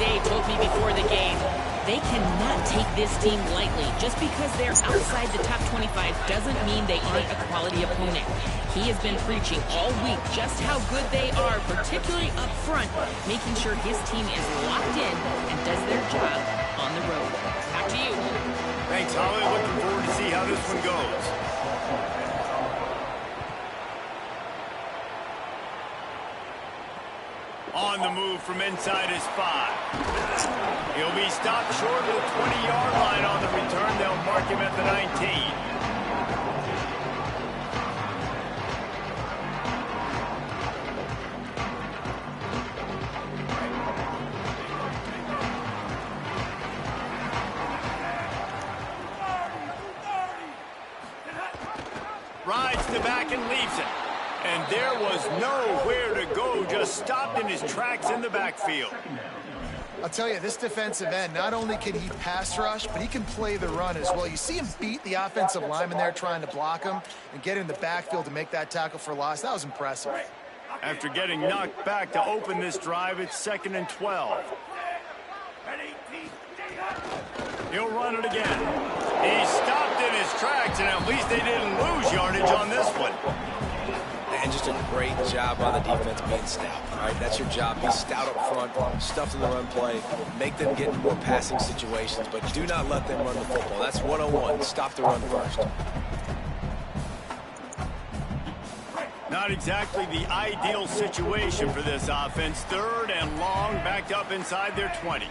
Day told me before the game, they cannot take this team lightly. Just because they're outside the top 25 doesn't mean they aren't a quality opponent. He has been preaching all week just how good they are, particularly up front, making sure his team is locked in and does their job on the road. Back to you. Thanks, Holly. Looking forward to see how this one goes. On the move from inside his 5. He'll be stopped short of the 20-yard line on the return. They'll mark him at the 19. Rides the back and leaves it. And there was nowhere to go, just stopped in his tracks in the backfield. I'll tell you, this defensive end, not only can he pass rush, but he can play the run as well. You see him beat the offensive lineman there trying to block him and get in the backfield to make that tackle for loss. That was impressive. After getting knocked back to open this drive, it's 2nd and 12. He'll run it again. He stopped in his tracks, and at least they didn't lose yardage on this one. And just a great job on the defense being stout. All right, that's your job. Be stout up front, stuff in the run play, make them get in more passing situations, but do not let them run the football. That's 101. Stop the run first. Not exactly the ideal situation for this offense. 3rd and long, backed up inside their 20.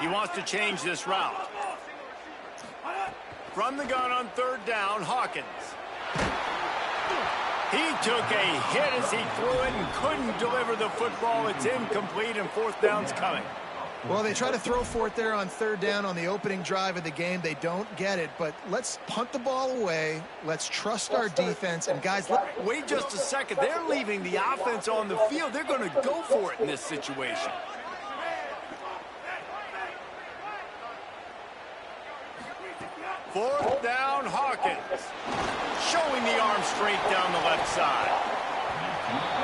He wants to change this route. From the gun on 3rd down, Hawkins. He took a hit as he threw it and couldn't deliver the football. It's incomplete, and 4th down's coming. Well, they try to throw for it there on 3rd down on the opening drive of the game. They don't get it, but let's punt the ball away. Let's trust our defense. And, guys, wait just a second. They're leaving the offense on the field. They're going to go for it in this situation. Fourth down, Hawkins. Showing the arm straight down the left side.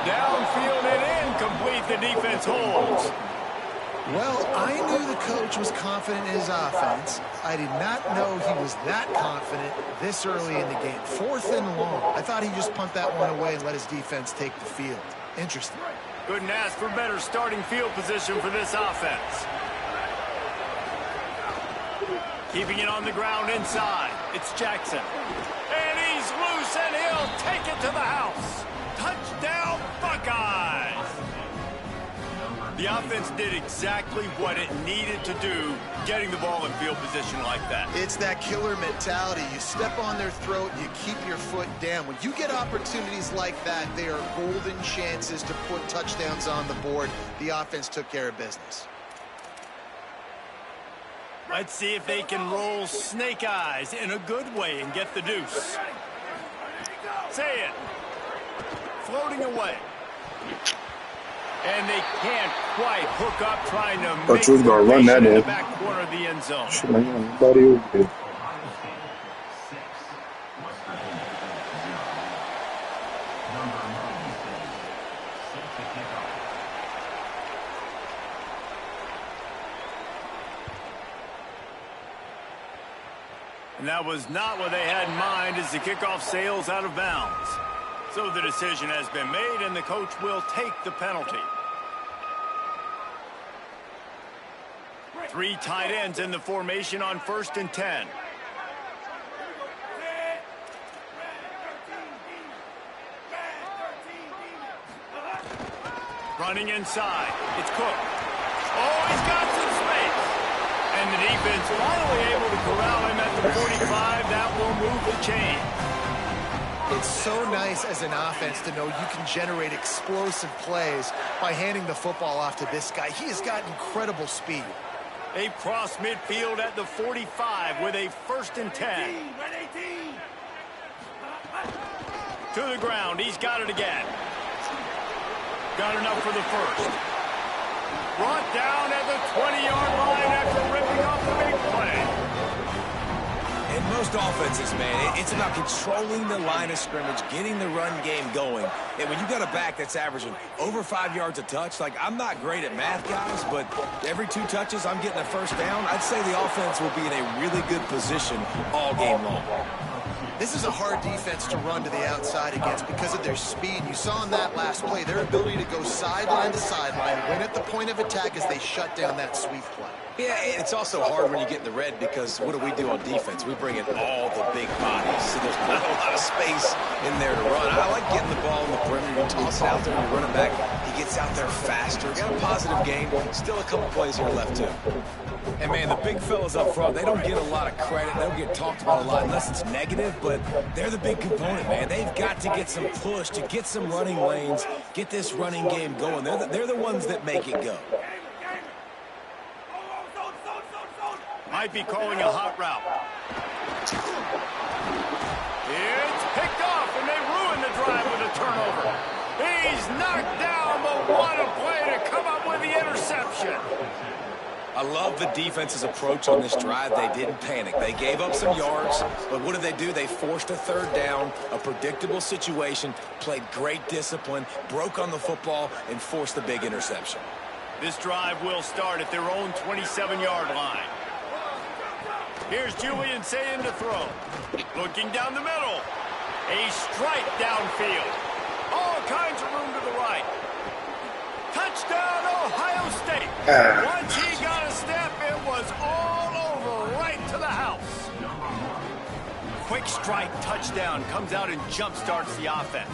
Downfield and incomplete. The defense holds. Well, I knew the coach was confident in his offense. I did not know he was that confident this early in the game. 4th and long. I thought he'd just punt that one away and let his defense take the field. Interesting. Couldn't ask for better starting field position for this offense. Keeping it on the ground inside. It's Jackson. And he's loose, and he'll take it to the house. Touchdown, Buckeyes! The offense did exactly what it needed to do, getting the ball in field position like that. It's that killer mentality. You step on their throat, you keep your foot down. When you get opportunities like that, they are golden chances to put touchdowns on the board. The offense took care of business. Let's see if they can roll snake eyes in a good way and get the deuce. Say it. Floating away. And they can't quite hook up trying to make Truth gonna run that in the in. back corner of the end zone. And that was not what they had in mind as the kickoff sails out of bounds. So the decision has been made, and the coach will take the penalty. 3 tight ends in the formation on 1st and 10. Running inside. It's Cook. Oh, he's got some space. And the defense finally able to corral him at the 45. That will move the chain. It's so nice as an offense to know you can generate explosive plays by handing the football off to this guy. He has got incredible speed. They cross midfield at the 45 with a 1st and 10. To the ground. He's got it again. Got enough for the first. Brought down at the 20-yard line after ripping off the big play. In most offenses, man, it's about controlling the line of scrimmage, getting the run game going. And when you got a back that's averaging over 5 yards a touch, like, I'm not great at math, guys, but every 2 touches, I'm getting a first down. I'd say the offense will be in a really good position all game long. This is a hard defense to run to the outside against because of their speed. You saw in that last play their ability to go sideline to sideline, win at the point of attack as they shut down that sweep play. Yeah, it's also hard when you get in the red because what do on defense? We bring in all the big bodies, so there's not a lot of space in there to run. I like getting the ball in the perimeter. You toss it out there and you run it back. He gets out there faster. Got a positive game. Still a couple plays here left, too. And, man, the big fellas up front, they don't get a lot of credit. They don't get talked about a lot unless it's negative, but they're the big component, man. They've got to get some push, to get some running lanes, get this running game going. They're the ones that make it go. Might be calling a hot route. It's picked off, and they ruin the drive with a turnover. He's knocked down, but what a play to come up with the interception. I love the defense's approach on this drive. They didn't panic. They gave up some yards, but what did they do? They forced a third down, a predictable situation, played great discipline, broke on the football, and forced the big interception. This drive will start at their own 27-yard line. Here's Julian saying to throw. Looking down the middle. A strike downfield. All kinds of room to the right. Touchdown, Ohio State. Once he got a step, it was all over right to the house. Quick strike touchdown comes out and jump-starts the offense.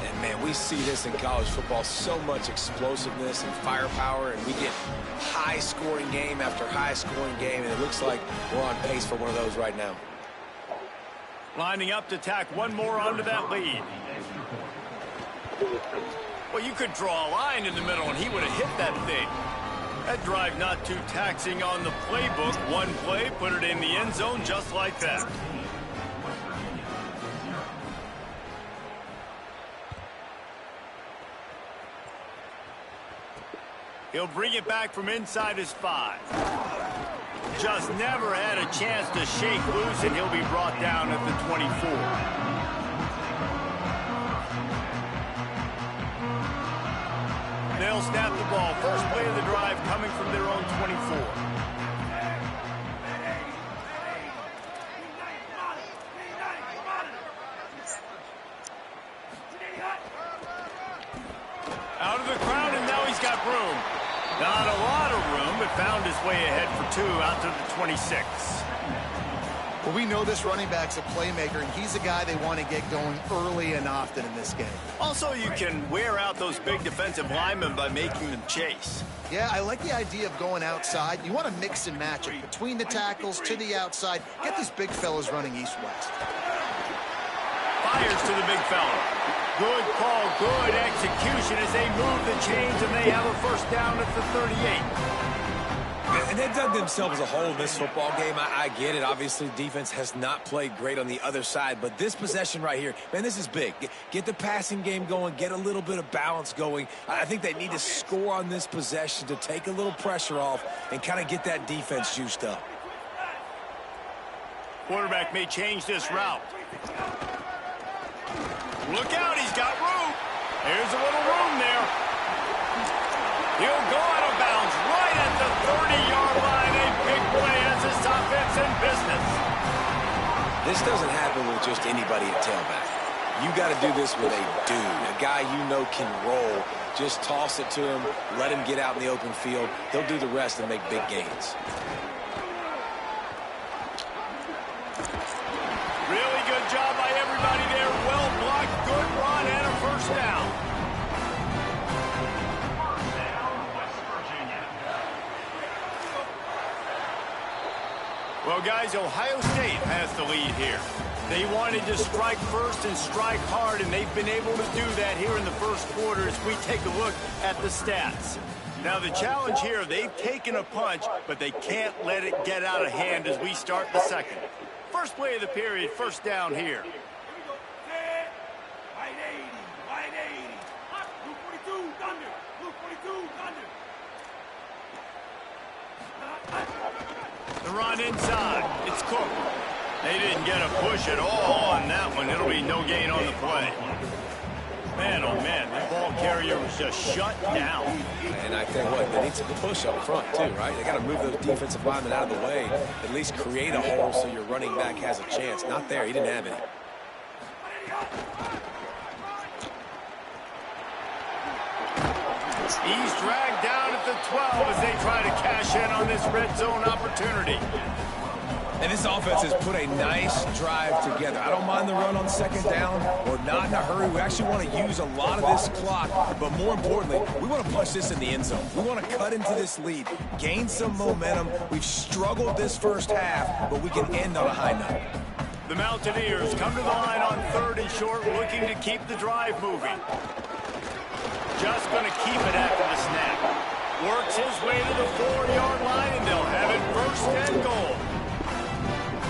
And, man, we see this in college football, so much explosiveness and firepower, and we get high-scoring game after high-scoring game, and it looks like we're on pace for one of those right now. Lining up to tack one more onto that lead. Well, you could draw a line in the middle, and he would have hit that thing. That drive not too taxing on the playbook. One play, put it in the end zone just like that. He'll bring it back from inside his 5. Just never had a chance to shake loose, and he'll be brought down at the 24. They'll snap the ball. First play of the drive coming from their own 24. Out of the crowd, and now he's got room. Not a lot of room, but found his way ahead for 2 out to the 26. Well, we know this running back's a playmaker, and he's a guy they want to get going early and often in this game. Also, you can wear out those big defensive linemen by making them chase. Yeah, I like the idea of going outside. You want to mix and match it between the tackles to the outside. Get these big fellas running east-west. Fires to the big fella. Good call, good execution as they move the chains, and they have a first down at the 38. And they dug themselves a hole in this football game. I get it. Obviously, defense has not played great on the other side, but this possession right here, man, this is big. Get the passing game going, get a little bit of balance going. I think they need to score on this possession to take a little pressure off and kind of get that defense juiced up. Quarterback may change this route. Look out, he's got room. There's a little room there. He'll go out of bounds right at the 30-yard line. A big play as this offense in business. This doesn't happen with just anybody at tailback. You got to do this with a dude, a guy you know can roll. Just toss it to him, let him get out in the open field. He'll do the rest and make big gains. Really good job by everybody there. Well blocked, good run, and a first down. Well, guys, Ohio State has the lead here. They wanted to strike first and strike hard, and they've been able to do that here in the first quarter as we take a look at the stats. Now, the challenge here, they've taken a punch, but they can't let it get out of hand as we start the second. First play of the period, first down here. The run inside. It's Cook. They didn't get a push at all on that one. It'll be no gain on the play. Man, oh man, the ball carrier was just shut down. And I tell you what, they need some push up front too, right? They got to move those defensive linemen out of the way, at least create a hole so your running back has a chance. Not there, he didn't have any. He's dragged down at the 12 as they try to cash in on this red zone opportunity. And this offense has put a nice drive together. I don't mind the run on second down. We're not in a hurry. We actually want to use a lot of this clock. But more importantly, we want to punch this in the end zone. We want to cut into this lead, gain some momentum. We've struggled this first half, but we can end on a high note. The Mountaineers come to the line on 3rd and short, looking to keep the drive moving. Just going to keep it after the snap. Works his way to the 4-yard line, and they'll have it 1st and goal.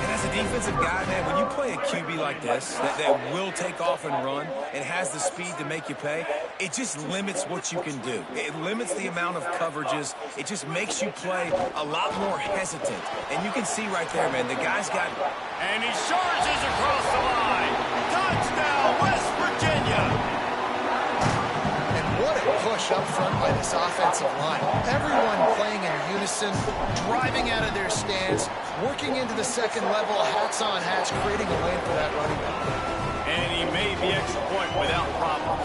And as a defensive guy, man, when you play a QB like this that will take off and run and has the speed to make you pay, it just limits what you can do. It limits the amount of coverages. It just makes you play a lot more hesitant. And you can see right there, man, the guy's got... And he charges across the line. Touchdown, West Virginia. What a push up front by this offensive line. Everyone playing in unison, driving out of their stance, working into the second level, hats on hats, creating a lane for that running back. And he made the extra point without problem.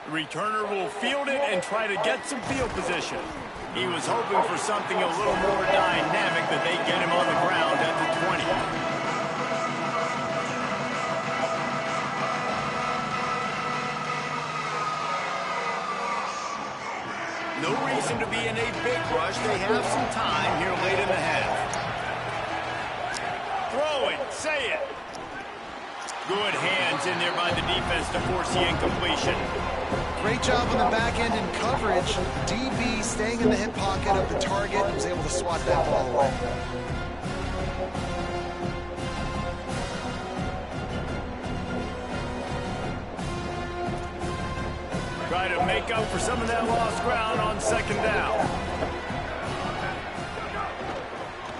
The returner will field it and try to get some field position. He was hoping for something a little more dynamic, but they get him on the ground at the 20. No reason to be in a big rush. They have some time here late in the half. Throw it, say it. Good hands in there by the defense to force the incompletion. Great job on the back end in coverage. DB staying in the hip pocket of the target and was able to swat that ball away. Try to make up for some of that lost ground on 2nd down.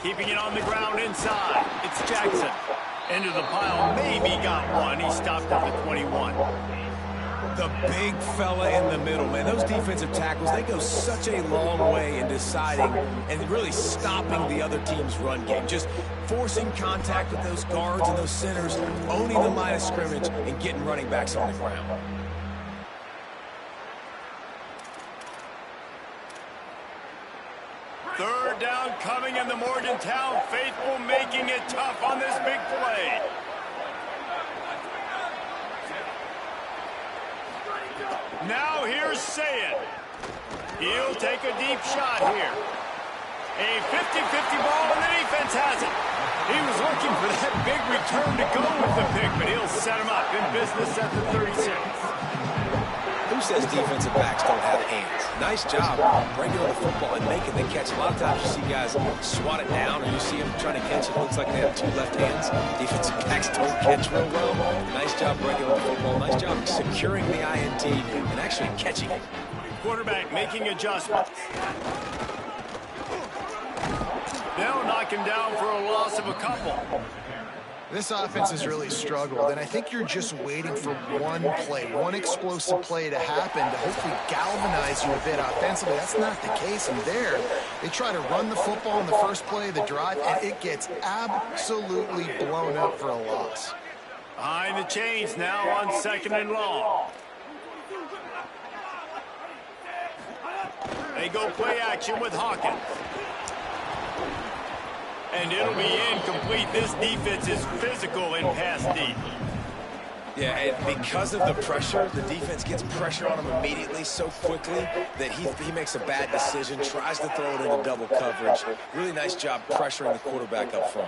Keeping it on the ground inside. It's Jackson. Into the pile, maybe got one. He stopped at the 21. The big fella in the middle, man. Those defensive tackles, they go such a long way in deciding and really stopping the other team's run game. Just forcing contact with those guards and those centers, owning the line of scrimmage, and getting running backs on the ground. Third down coming, in the Morgantown faithful making it tough on this big play. Now here's Sayed. He'll take a deep shot here. A 50-50 ball, and the defense has it. He was looking for that big return to go with the pick, but he'll set him up in business at the 36. Who says defensive backs don't have hands? Nice job breaking on the football and making the catch. A lot of times you see guys swat it down, or you see them trying to catch it. It looks like they have 2 left hands. Defensive backs don't catch real well. Nice job breaking on the football. Nice job securing the INT and actually catching it. Quarterback making adjustments. They'll knock him down for a loss of a couple. This offense has really struggled, and I think you're just waiting for one play, one explosive play to happen to hopefully galvanize you a bit offensively. That's not the case, and there, they try to run the football in the first play of the drive, and it gets absolutely blown up for a loss. Behind the chains now on 2nd and long. They go play action with Hawkins. And it'll be incomplete. This defense is physical in pass deep. Yeah, and because of the pressure, the defense gets pressure on him immediately so quickly that he makes a bad decision, tries to throw it into double coverage. Really nice job pressuring the quarterback up front.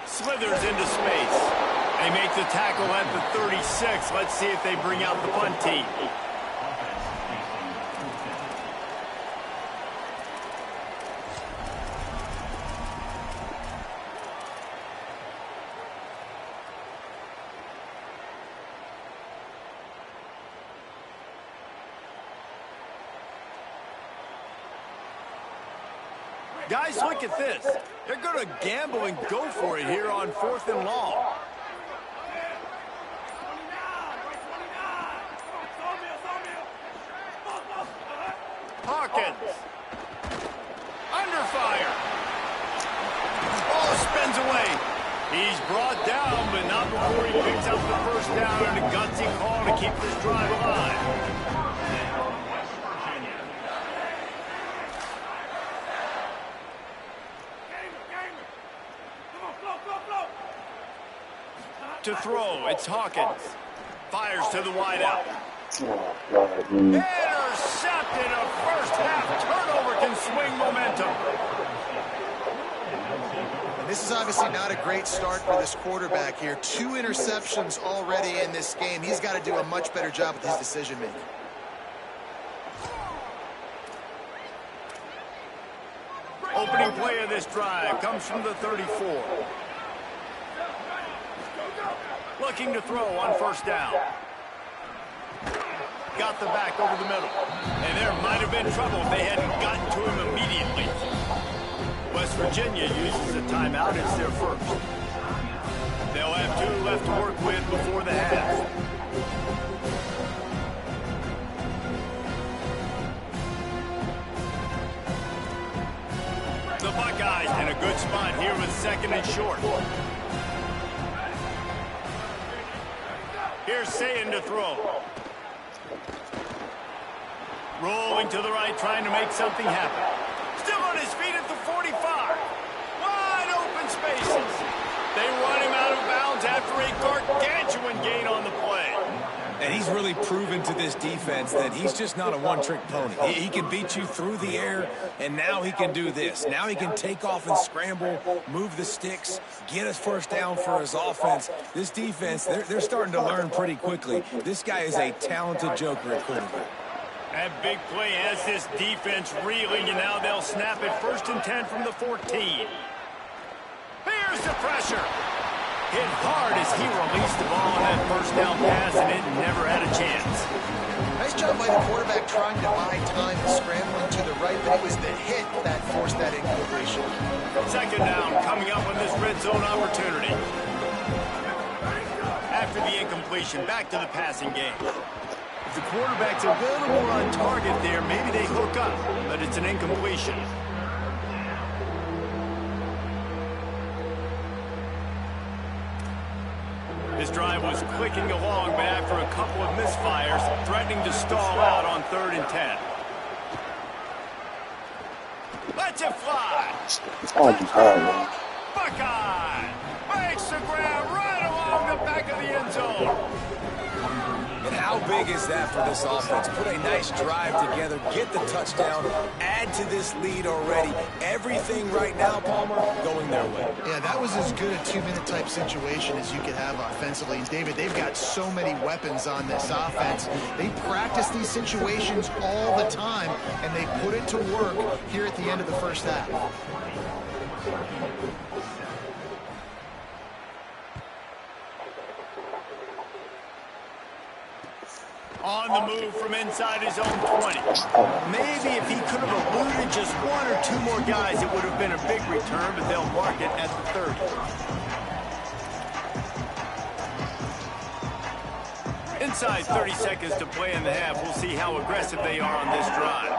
Slithers into space. They make the tackle at the 36. Let's see if they bring out the punt team. Guys, look at this. They're going to gamble and go for it here on 4th and long. Hawkins. Under fire. Ball spins away. He's brought down, but not before he picks up the first down and a gutsy call to keep this drive alive. To throw, it's Hawkins. Fires to the wideout. Intercepted. A first half turnover can swing momentum. And this is obviously not a great start for this quarterback here. 2 interceptions already in this game. He's got to do a much better job with his decision making. Opening play of this drive comes from the 34. Looking to throw on first down. Got the back over the middle. And there might have been trouble if they hadn't gotten to him immediately. West Virginia uses a timeout. It's their first. They'll have 2 left to work with before the half. The Buckeyes in a good spot here with 2nd and short. Here's Sayin to throw. Rolling to the right, trying to make something happen. Still on his feet at the 45. Wide open spaces. They run him out of bounds after a gargantuan gain on the play. And he's really proven to this defense that he's just not a one-trick pony. He can beat you through the air, and now he can do this. Now he can take off and scramble, move the sticks, get us first down for his offense. This defense, they're starting to learn pretty quickly. This guy is a talented joker at quarterback. That big play has this defense reeling, and now they'll snap it 1st and 10 from the 14. Here's the pressure. Hit hard as he released the ball on that first down pass, and it never had a chance. Nice job by the quarterback trying to buy time and scrambling to the right, but it was the hit that forced that incompletion. 2nd down coming up on this red zone opportunity. After the incompletion, back to the passing game. If the quarterback's a little more on target there, maybe they hook up, but it's an incompletion. This drive was clicking along, but after a couple of misfires, threatening to stall out on 3rd and 10. Let's it fly. Touchdown, Buckeye makes the grab right along the back of the end zone. And how big is that for this offense? Put a nice drive together, get the touchdown, add to this lead already. Everything right now, Palmer, going their way. Yeah, that was as good a 2-minute type situation as you could have offensively. And David, they've got so many weapons on this offense. They practice these situations all the time, and they put it to work here at the end of the first half. On the move from inside his own 20. Maybe if he could have eluded just 1 or 2 more guys, it would have been a big return, but they'll mark it at the 30. Inside 30 seconds to play in the half. We'll see how aggressive they are on this drive.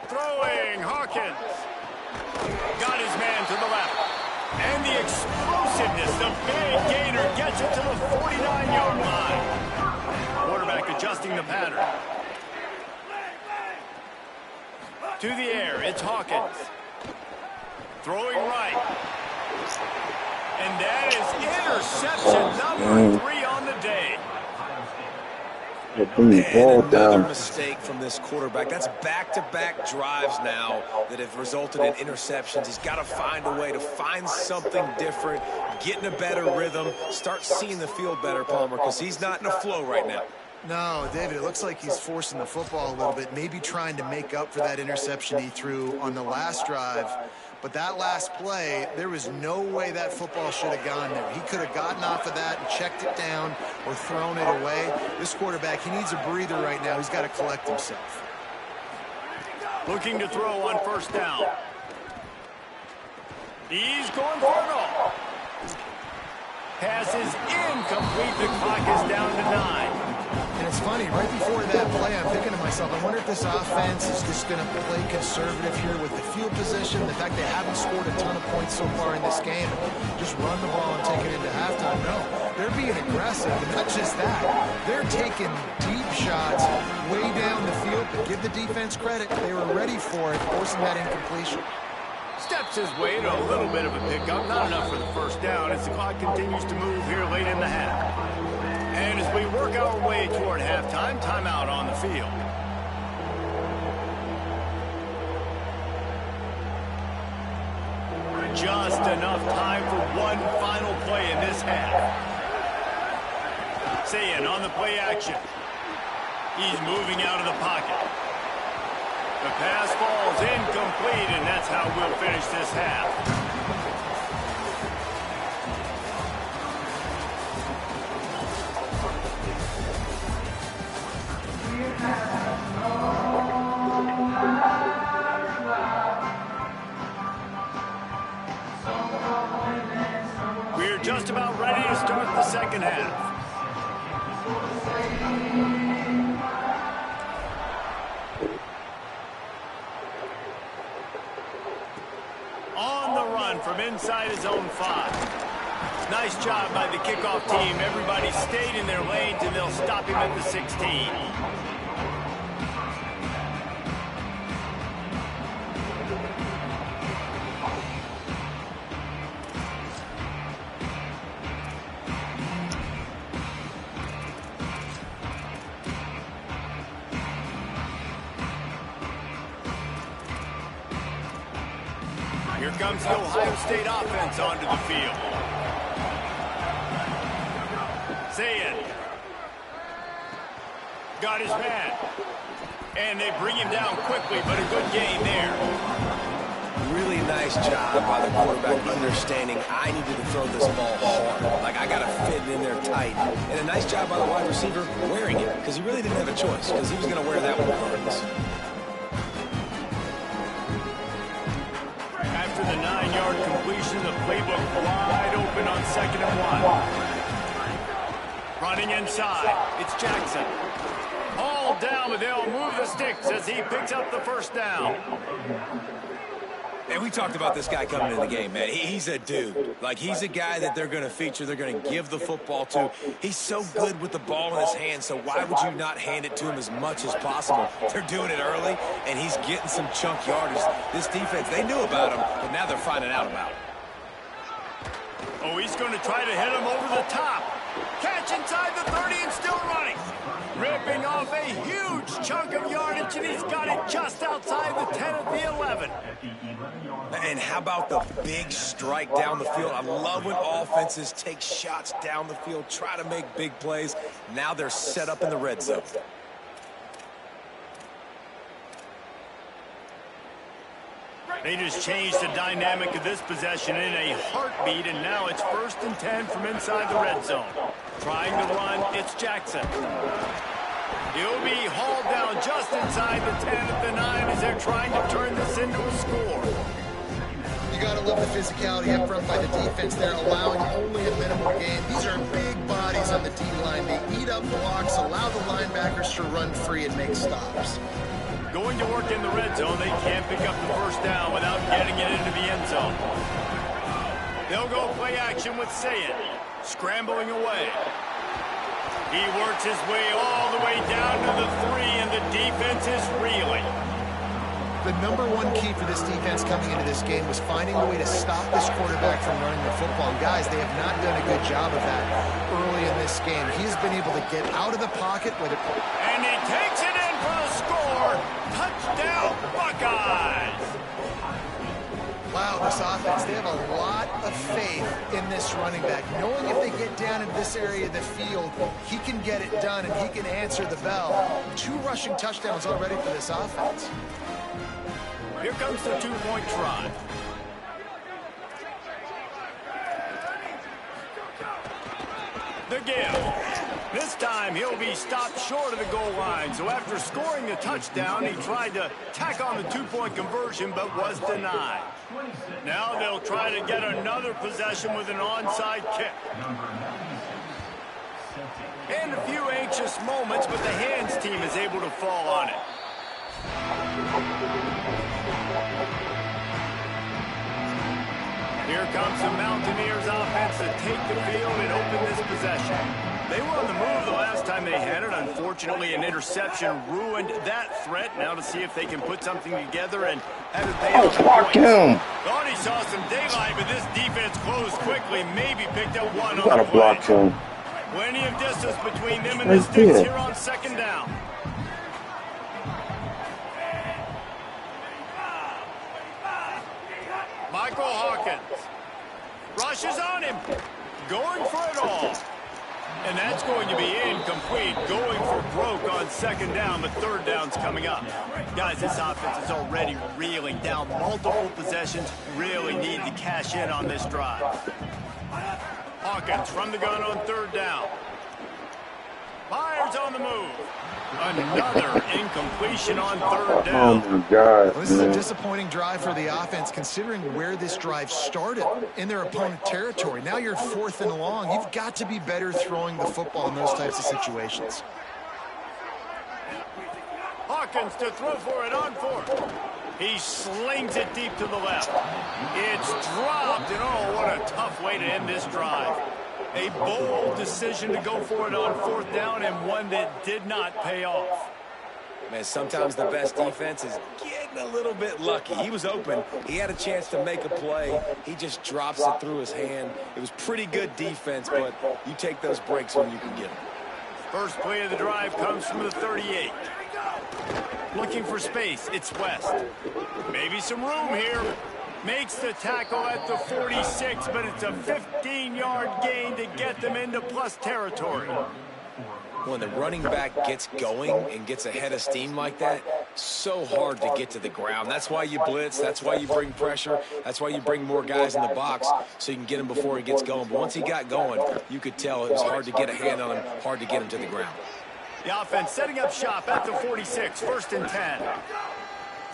Throwing, Hawkins. Got his man to the left. And the explosiveness, the big gainer gets it to the 49-yard line. Quarterback adjusting the pattern. To the air, it's Hawkins. Throwing right. And that is interception number 3 on the day. And another mistake from this quarterback. That's back-to-back drives now that have resulted in interceptions. He's got to find a way to find something different, get in a better rhythm, start seeing the field better, Palmer, because he's not in a flow right now. No, David, it looks like he's forcing the football a little bit, maybe trying to make up for that interception he threw on the last drive. But that last play, there was no way that football should have gone there. He could have gotten off of that and checked it down or thrown it away. This quarterback, he needs a breather right now. He's got to collect himself. Looking to throw on first down. He's going for it all. Pass is incomplete. The clock is down to 9. And it's funny, right before that play, I'm thinking to myself, I wonder if this offense is just going to play conservative here with the field position, the fact they haven't scored a ton of points so far in this game, just run the ball and take it into halftime. No, they're being aggressive, and not just that. They're taking deep shots way down the field, but give the defense credit. They were ready for it, forcing that incompletion. Steps his way to a little bit of a pickup. Not enough for the first down as the clock continues to move here late in the half. And as we work our way toward halftime, timeout on the field. Just enough time for one final play in this half. Sayin on the play action. He's moving out of the pocket. The pass falls incomplete, and that's how we'll finish this half. We're just about ready to start the second half. On the run from inside his own 5. Nice job by the kickoff team. Everybody stayed in their lanes, and they'll stop him at the 16. Here comes the Ohio State offense onto the field. Sayin got his man. And they bring him down quickly, but a good game there. Really nice job by the quarterback understanding I needed to throw this ball hard. Like, I got to fit it in there tight. And a nice job by the wide receiver wearing it, because he really didn't have a choice, because he was going to wear that one regardless. After the 9-yard completion, the playbook wide open on 2nd and 1. Running inside, it's Jackson. All down, but they'll move the sticks as he picks up the first down. And we talked about this guy coming into the game, man. He's a dude. Like, he's a guy that they're going to feature, they're going to give the football to. He's so good with the ball in his hands, so why would you not hand it to him as much as possible? They're doing it early, and he's getting some chunk yardage. This defense, they knew about him, but now they're finding out about him. Oh, he's going to try to hit him over the top. Catch inside the 30 and still running. Ripping off a huge chunk of yardage, and he's got it just outside the 10 at the 11. And how about the big strike down the field? I love when offenses take shots down the field, try to make big plays. Now they're set up in the red zone. They just changed the dynamic of this possession in a heartbeat, and now it's 1st and 10 from inside the red zone. Trying to run, it's Jackson. He'll be hauled down just inside the 10 at the 9 as they're trying to turn this into a score. You got to love the physicality up front by the defense there, allowing only a minimal gain. These are big bodies on the D-line. They eat up blocks, allow the linebackers to run free and make stops. Going to work in the red zone, they can't pick up the first down without getting it into the end zone. They'll go play action with Sayin, scrambling away. He works his way all the way down to the 3, and the defense is reeling. The #1 key for this defense coming into this game was finding a way to stop this quarterback from running the football. And guys, they have not done a good job of that early in this game. He's been able to get out of the pocket with it. And he takes it in for the score. Touchdown, Buckeyes! Wow, this offense, they have a lot of faith in this running back. Knowing if they get down into this area of the field, he can get it done and he can answer the bell. 2 rushing touchdowns already for this offense. Here comes the 2-point try. The give. This time, he'll be stopped short of the goal line. So after scoring the touchdown, he tried to tack on the two-point conversion, but was denied. Now they'll try to get another possession with an onside kick. And a few anxious moments, but the hands team is able to fall on it. Here comes the Mountaineers offense to take the field and open this possession. They were on the move the last time they had it. Unfortunately, an interception ruined that threat. Now to see if they can put something together and have it pay off. Blocked him. Thought he saw some daylight, but this defense closed quickly. Maybe picked up one on Gotta the block play. him. Plenty of distance between them and the sticks here on second down. Michael Hawkins rushes on him, going for it all. And that's going to be incomplete, going for broke on second down, but third down's coming up. Guys, this offense is already reeling down multiple possessions, really need to cash in on this drive. Hawkins from the gun on third down. Myers on the move. Another incompletion on third down. Oh, my God. Well, this is a disappointing drive for the offense, considering where this drive started, in their opponent territory. Now you're 4th and long. You've got to be better throwing the football in those types of situations. Hawkins to throw for it on fourth. He slings it deep to the left. It's dropped, and oh, what a tough way to end this drive. A bold decision to go for it on fourth down, and one that did not pay off. Man, sometimes the best defense is getting a little bit lucky. He was open. He had a chance to make a play. He just drops it through his hand. It was pretty good defense, but you take those breaks when you can get them. First play of the drive comes from the 38. Looking for space, it's West. Maybe some room here. Makes the tackle at the 46, but it's a 15-yard gain to get them into plus territory. When the running back gets going and gets ahead of steam like that, so hard to get to the ground. That's why you blitz. That's why you bring pressure. That's why you bring more guys in the box so you can get him before he gets going. But once he got going, you could tell it was hard to get a hand on him, hard to get him to the ground. The offense setting up shop at the 46, 1st and 10.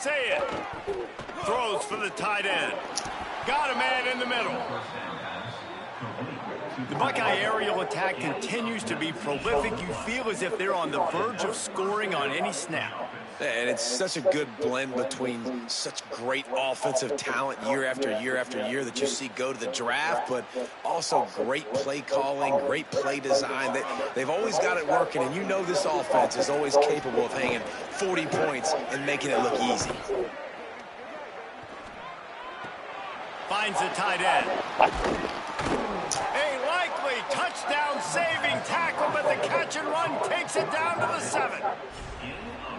Say it. Throws for the tight end. Got a man in the middle. The Buckeye aerial attack continues to be prolific. You feel as if they're on the verge of scoring on any snap. And it's such a good blend between such great offensive talent year after year after year that you see go to the draft, but also great play calling, great play design. They've always got it working, and you know this offense is always capable of hanging 40 points and making it look easy. Finds the tight end. A likely touchdown-saving tackle, but the catch and run takes it down to the 7.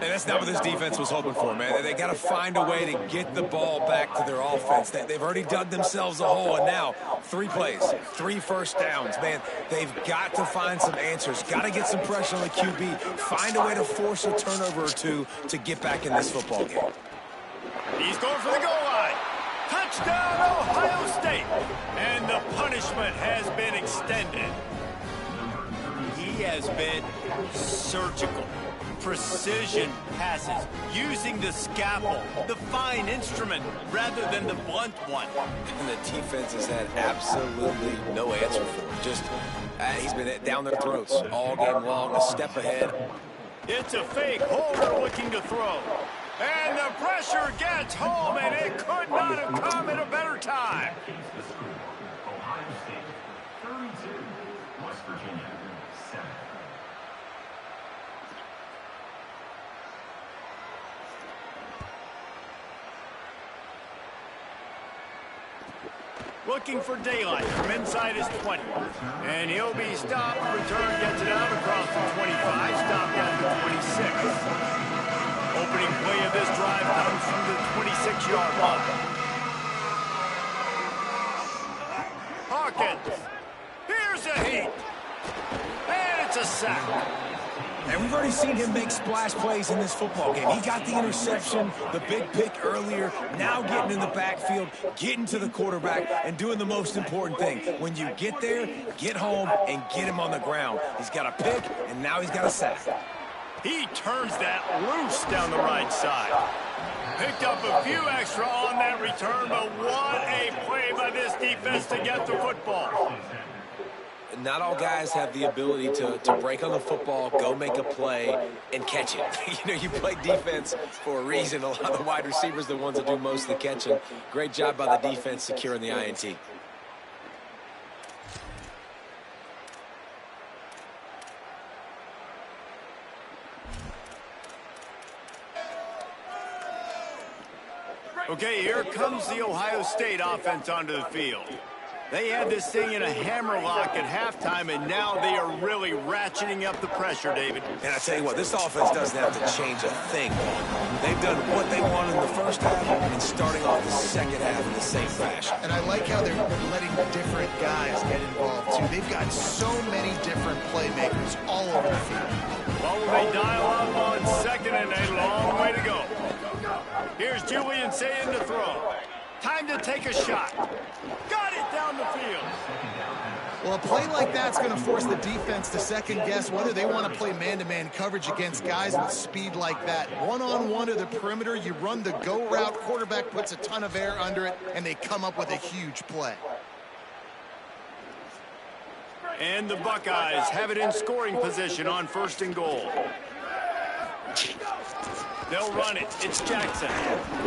And that's not what this defense was hoping for, man. They got to find a way to get the ball back to their offense. They've already dug themselves a hole, and now 3 plays, 3 first downs. Man, they've got to find some answers. Got to get some pressure on the QB. Find a way to force a turnover or two to get back in this football game. He's going for the goal line. Touchdown, Ohio State. And the punishment has been extended. He has been surgical. Precision passes, using the scalpel, the fine instrument, rather than the blunt one. And the defense has had absolutely no answer for him. Just, he's been down their throats all game long, a step ahead. It's a fake holder looking to throw. And the pressure gets home, and it could not have come at a better time. Ohio State, 32, West Virginia, 7. Looking for daylight from inside his 20. And he'll be stopped. Return gets it out across the 25. Stopped at the 26. Opening play of this drive comes from the 26-yard line. Hawkins. Here's a heat. And it's a sack. And we've already seen him make splash plays in this football game. He got the interception, the big pick earlier, now getting in the backfield, getting to the quarterback, and doing the most important thing. When you get there, get home, and get him on the ground. He's got a pick, and now he's got a sack. He turns that loose down the right side. Picked up a few extra on that return, but what a play by this defense to get the football. Not all guys have the ability to break on the football, go make a play, and catch it. You know, you play defense for a reason. A lot of the wide receivers are the ones that do most of the catching. Great job by the defense securing the INT. Okay, here comes the Ohio State offense onto the field. They had this thing in a hammerlock at halftime, and now they are really ratcheting up the pressure, David. And I tell you what, this offense doesn't have to change a thing. They've done what they wanted in the first half and starting off the second half in the same fashion. And I like how they're letting different guys get involved, too. They've got so many different playmakers all over the field. Well, they dial up on second, and a long way to go. Here's Julian Sayin to throw. Time to take a shot. Got it down the field. Well, a play like that's going to force the defense to second-guess whether they want to play man-to-man coverage against guys with speed like that. One-on-one to the perimeter, you run the go route, quarterback puts a ton of air under it, and they come up with a huge play. And the Buckeyes have it in scoring position on 1st and goal. They'll run it. It's Jackson.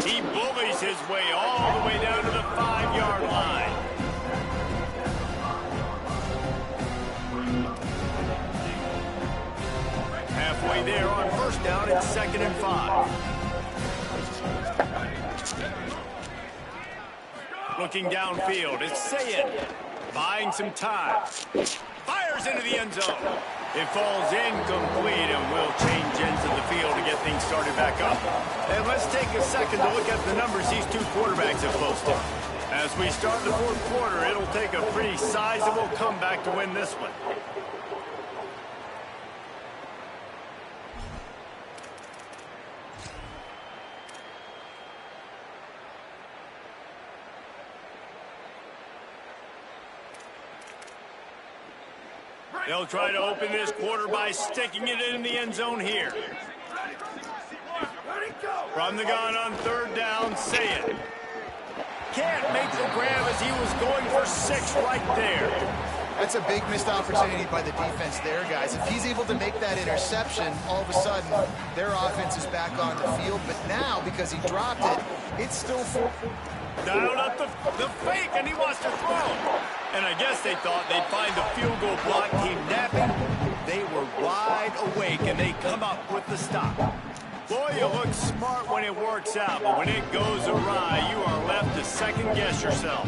He bullies his way all the way down to the 5-yard line. Halfway there on 1st down, it's 2nd and 5. Looking downfield, it's Sayin. Buying some time. Fires into the end zone. It falls incomplete and will change ends of the field to get things started back up. And let's take a second to look at the numbers these two quarterbacks have posted. As we start the 4th quarter, it'll take a pretty sizable comeback to win this one. They'll try to open this quarter by sticking it in the end zone here. From the gun on 3rd down, Sayin. Can't make the grab as he was going for 6 right there. That's a big missed opportunity by the defense there, guys. If he's able to make that interception, all of a sudden, their offense is back on the field. But now, because he dropped it, it's still full. Dialed up the fake, and he wants to throw. And I guess they thought they'd find the field goal block team napping. They were wide awake, and they come up with the stop. Boy, you look smart when it works out, but when it goes awry, you are left to second-guess yourself.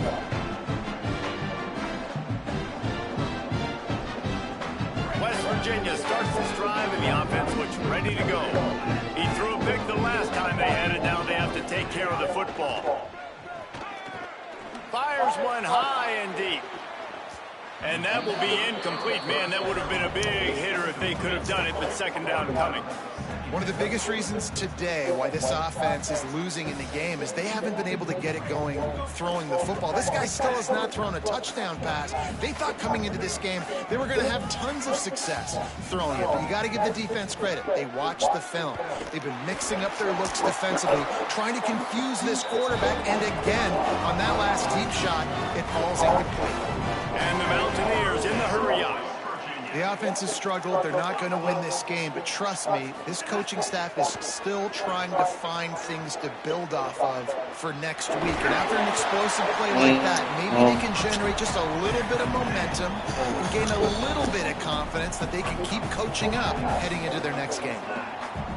West Virginia starts this drive, and the offense looks ready to go. He threw a pick the last time they had it. Now they have to take care of the football. Fires one high and deep. And that will be incomplete. Man, that would have been a big hitter if they could have done it, but 2nd down coming. One of the biggest reasons today why this offense is losing in the game is they haven't been able to get it going throwing the football. This guy still has not thrown a touchdown pass. They thought coming into this game they were going to have tons of success throwing it. But you got to give the defense credit. They watched the film. They've been mixing up their looks defensively, trying to confuse this quarterback. And again, on that last deep shot, it falls incomplete. And the Mountaineers in the hurry-up. The offense has struggled. They're not going to win this game. But trust me, this coaching staff is still trying to find things to build off of for next week. And after an explosive play like that, maybe they can generate just a little bit of momentum and gain a little bit of confidence that they can keep coaching up heading into their next game.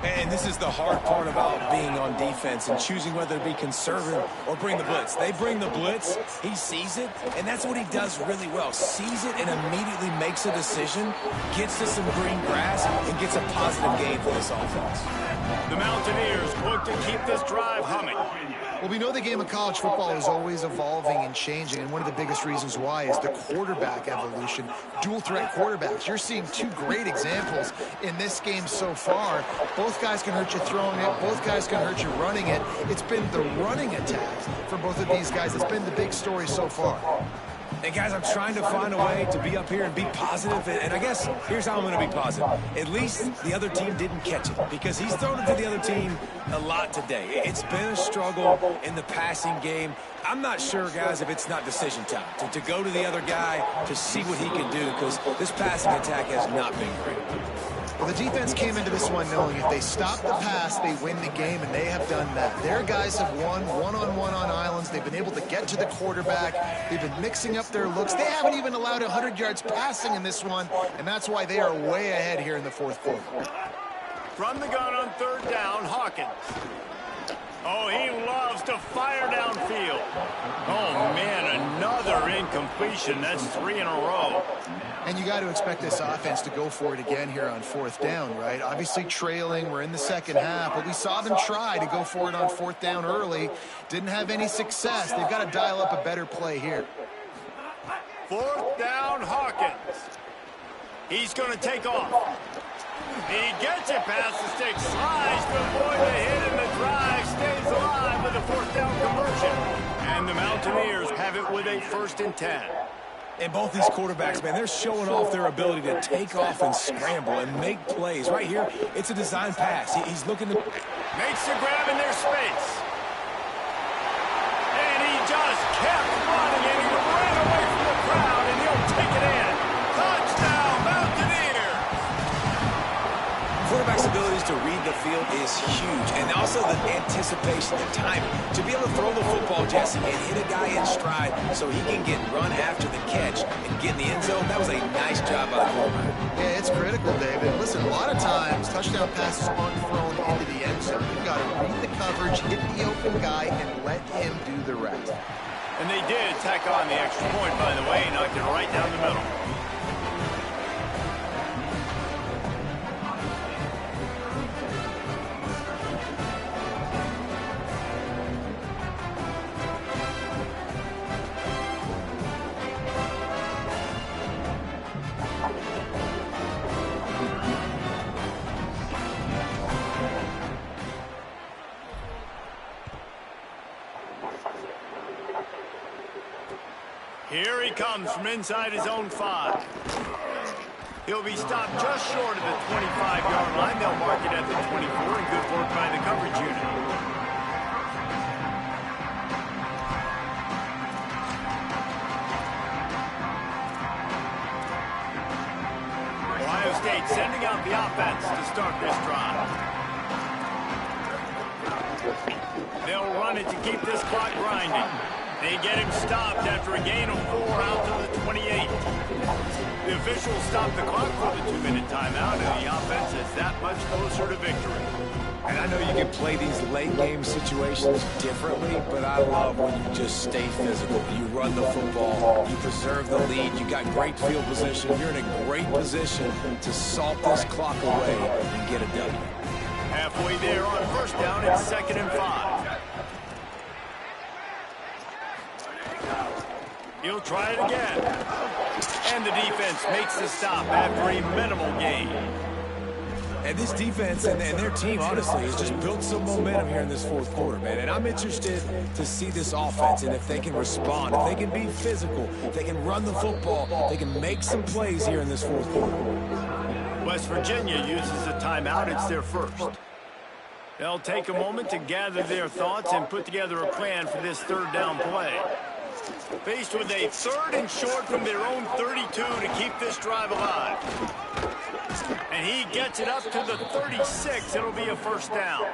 And this is the hard part about being on defense and choosing whether to be conservative or bring the blitz. They bring the blitz, he sees it, and that's what he does really well. Sees it and immediately makes a decision, gets to some green grass, and gets a positive gain for this offense. The Mountaineers look to keep this drive humming. Well, we know the game of college football is always evolving and changing, and one of the biggest reasons why is the quarterback evolution. Dual threat quarterbacks. You're seeing two great examples in this game so far. Both guys can hurt you throwing it. Both guys can hurt you running it. It's been the running attacks for both of these guys that's been the big story so far. And guys, I'm trying to find a way to be up here and be positive, and I guess here's how I'm going to be positive. At least the other team didn't catch it, because he's thrown it to the other team a lot today. It's been a struggle in the passing game. I'm not sure, guys, if it's not decision time to go to the other guy to see what he can do, because this passing attack has not been great. Well, the defense came into this one knowing if they stop the pass, they win the game, and they have done that. Their guys have won one-on-one on islands. They've been able to get to the quarterback. They've been mixing up their looks. They haven't even allowed 100 yards passing in this one, and that's why they are way ahead here in the fourth quarter. From the gun on third down, Hawkins. Oh, he loves to fire downfield. Oh, man, another incompletion. That's 3 in a row. And you got to expect this offense to go for it again here on fourth down, right? Obviously trailing, we're in the second half, but we saw them try to go for it on fourth down early. Didn't have any success. They've got to dial up a better play here. Fourth down, Hawkins. He's going to take off. He gets it past the stick, slides to avoid the hit, and the drive stays alive with a fourth down conversion. And the Mountaineers have it with a 1st and 10. And both these quarterbacks, man, they're showing off their ability to take off and scramble and make plays. Right here, it's a design pass. He's looking to... Makes the grab in their space. And he just kept running, and he ran away from the crowd, and he'll take it in. Touchdown, Mountaineers! Quarterback's abilities to read the field is huge, and also the anticipation, the timing. To be able to throw the football, Jesse, and hit a guy in stride so he can get run after the catch and get in the end zone, that was a nice job by the quarterback. Yeah, it's critical, David. Listen, a lot of times touchdown passes aren't thrown into the end zone. You've got to read the coverage, hit the open guy, and let him do the rest. And they did tack on the extra point, by the way, knocked it right down the middle. Here he comes from inside his own 5. He'll be stopped just short of the 25-yard line. They'll mark it at the 24, and good work by the coverage unit. Ohio State sending out the offense to start this drive. They'll run it to keep this clock grinding. They get him stopped after a gain of 4 out to the 28. The officials stop the clock for the 2-minute timeout, and the offense is that much closer to victory. And I know you can play these late-game situations differently, but I love when you just stay physical. You run the football, you preserve the lead, you got great field position. You're in a great position to salt this clock away and get a W. Halfway there on first down, it's 2nd and 5. He'll try it again. And the defense makes the stop after a minimal gain. And this defense and their team, honestly, has just built some momentum here in this fourth quarter, man. And I'm interested to see this offense and if they can respond, if they can be physical, if they can run the football, they can make some plays here in this fourth quarter. West Virginia uses a timeout. It's their first. They'll take a moment to gather their thoughts and put together a plan for this third down play. Faced with a 3rd and short from their own 32 to keep this drive alive. And he gets it up to the 36. It'll be a first down.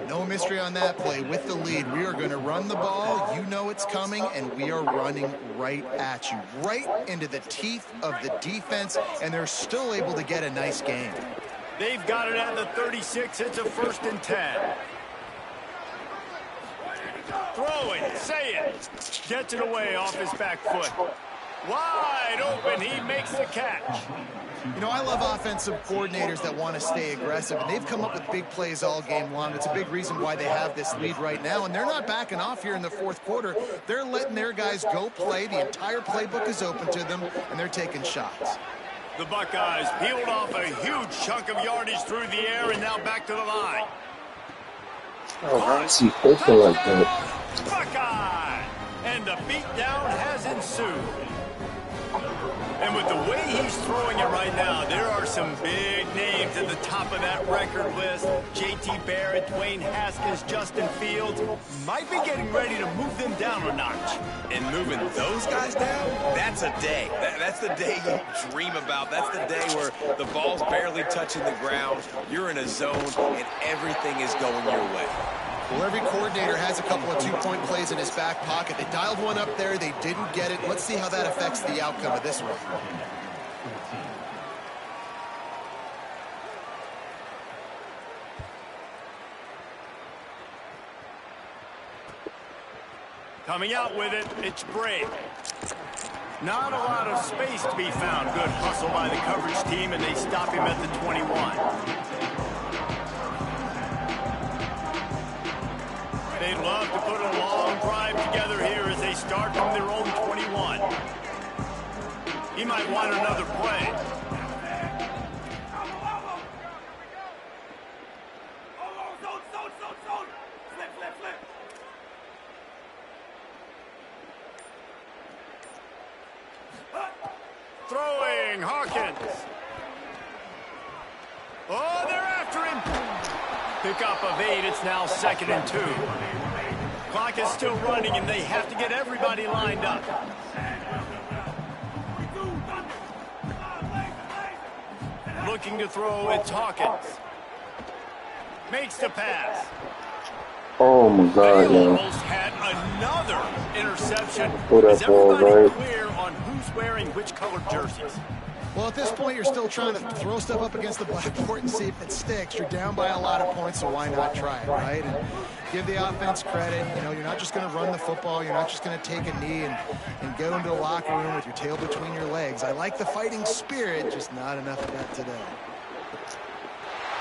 No mystery on that play. With the lead, we are going to run the ball. You know it's coming, and we are running right at you, right into the teeth of the defense, and they're still able to get a nice gain. They've got it at the 36. It's a 1st and 10. Throwing, say it. Gets it away off his back foot. Wide open, he makes the catch. You know, I love offensive coordinators that want to stay aggressive, and they've come up with big plays all game long. It's a big reason why they have this lead right now, and they're not backing off here in the 4th quarter. They're letting their guys go play. The entire playbook is open to them, and they're taking shots. The Buckeyes peeled off a huge chunk of yardage through the air and now back to the line. Oh, how is he open like that? Buckeye! And the beatdown has ensued. And with the way he's throwing it right now, there are some big names at the top of that record list. J.T. Barrett, Dwayne Haskins, Justin Fields might be getting ready to move them down a notch. And moving those guys down, that's a day. That's the day you dream about. That's the day where the ball's barely touching the ground. You're in a zone, and everything is going your way. Well, every coordinator has a couple of two-point plays in his back pocket. They dialed one up there. They didn't get it. Let's see how that affects the outcome of this one. Coming out with it, it's Brave. Not a lot of space to be found. Good hustle by the coverage team, and they stop him at the 21. They'd love to put a long drive together here as they start from their own 21. He might want another play. Throwing, Hawkins. Oh, they're after him. Pickup of 8, it's now 2nd and 2. Clock is still running, and they have to get everybody lined up. Looking to throw, it's Hawkins. Makes the pass. Oh my God, They man. almost had another interception. Put that Is ball everybody right. clear on who's wearing which colored jerseys? Well, at this point, you're still trying to throw stuff up against the blackboard and see if it sticks. You're down by a lot of points, so why not try it, right? And give the offense credit. You know, you're not just going to run the football. You're not just going to take a knee and go into the locker room with your tail between your legs. I like the fighting spirit, just not enough of that today.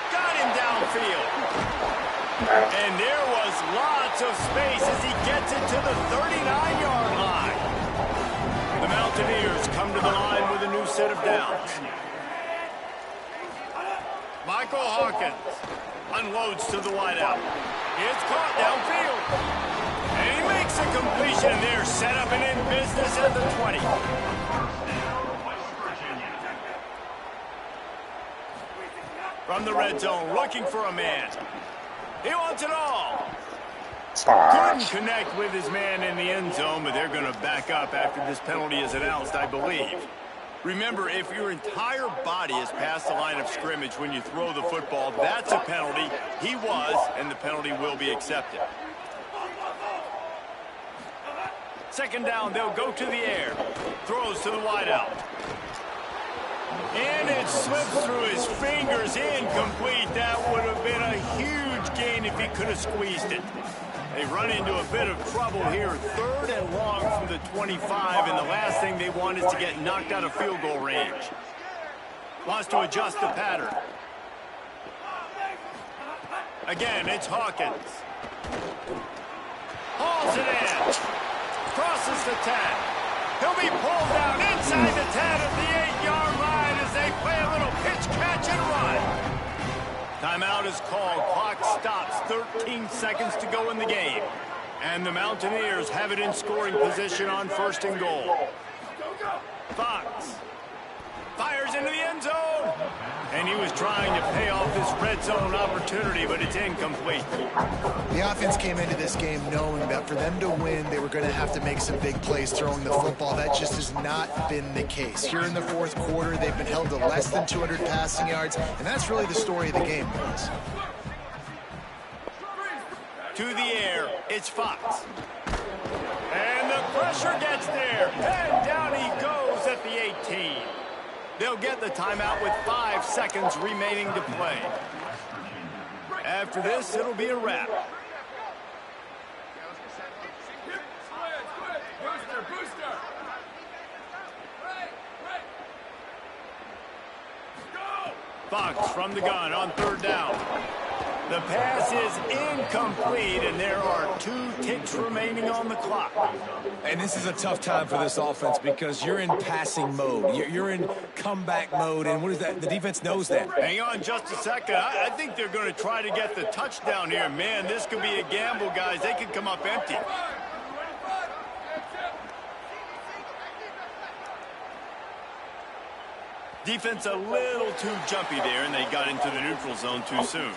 Got him downfield. And there was lots of space as he gets it to the 39-yard line. The Mountaineers come to the line with a new set of downs. Michael Hawkins unloads to the wideout. It's caught downfield. And he makes a completion there, set up and in business at the 20. From the red zone, looking for a man. He wants it all. Couldn't connect with his man in the end zone, but they're going to back up after this penalty is announced, I believe. Remember, if your entire body is past the line of scrimmage when you throw the football, that's a penalty. He was, and the penalty will be accepted. 2nd down, they'll go to the air. Throws to the wideout. And it slips through his fingers, incomplete. That would have been a huge gain if he could have squeezed it. They run into a bit of trouble here. 3rd and long from the 25, and the last thing they want is to get knocked out of field goal range. Wants to adjust the pattern. Again, it's Hawkins. Hauls it in. Crosses the 10. He'll be pulled down inside the 10 at the 8-yard line as they play a little pitch, catch, and run. Timeout is called. Clock stops. 13 seconds to go in the game. And the Mountaineers have it in scoring position on 1st and goal. Fox fires into the end zone. And he was trying to pay off this red zone opportunity, but it's incomplete. The offense came into this game knowing that for them to win, they were going to have to make some big plays throwing the football. That just has not been the case. Here in the 4th quarter, they've been held to less than 200 passing yards, and that's really the story of the game, guys. To the air, it's Fox. And the pressure gets there. And down he goes at the 18. They'll get the timeout with 5 seconds remaining to play. After this, it'll be a wrap. Fox from the gun on 3rd down. The pass is incomplete, and there are 2 ticks remaining on the clock. And this is a tough time for this offense because you're in passing mode. You're in comeback mode, and what is that? The defense knows that. Hang on just a second. I think they're going to try to get the touchdown here. Man, this could be a gamble, guys. They could come up empty. Defense a little too jumpy there, and they got into the neutral zone too soon.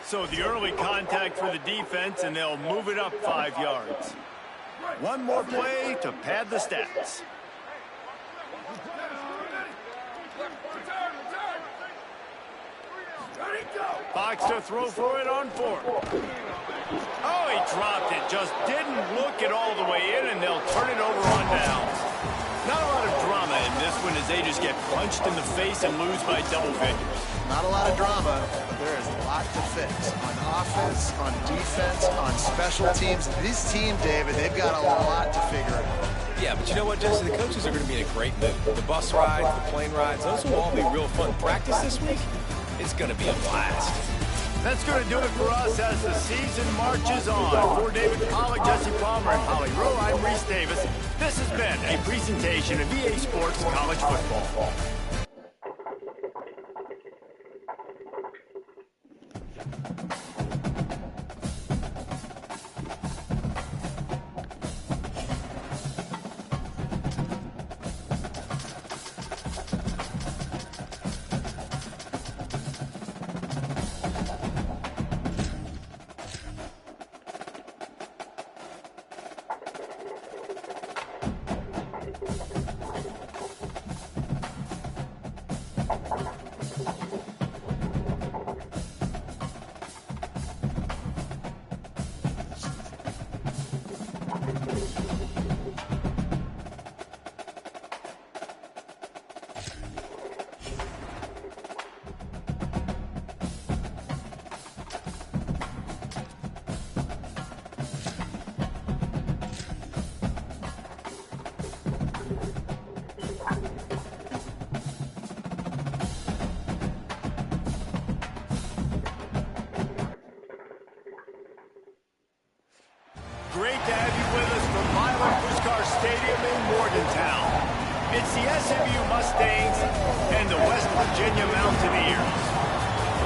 So the early contact for the defense, and they'll move it up 5 yards. One more play to pad the stats. Fox to throw for it on 4th. Oh, he dropped it. Just didn't look it all the way in, and they'll turn it over on downs. Not a lot of drama in this one as they just get punched in the face and lose by double figures. Not a lot of drama, but there is a lot to fix. On offense, on defense, on special teams. This team, David, they've got a lot to figure out. Yeah, but you know what, Jesse? The coaches are going to be in a great mood. The bus rides, the plane rides, those will all be real fun. Practice this week, it's going to be a blast. That's going to do it for us as the season marches on. For David Pollack, Jesse Palmer, and Holly Rowe, I'm Reese Davis. This has been a presentation of EA Sports College Football. Great to have you with us from Milan Puskar Stadium in Morgantown. It's the SMU Mustangs and the West Virginia Mountaineers.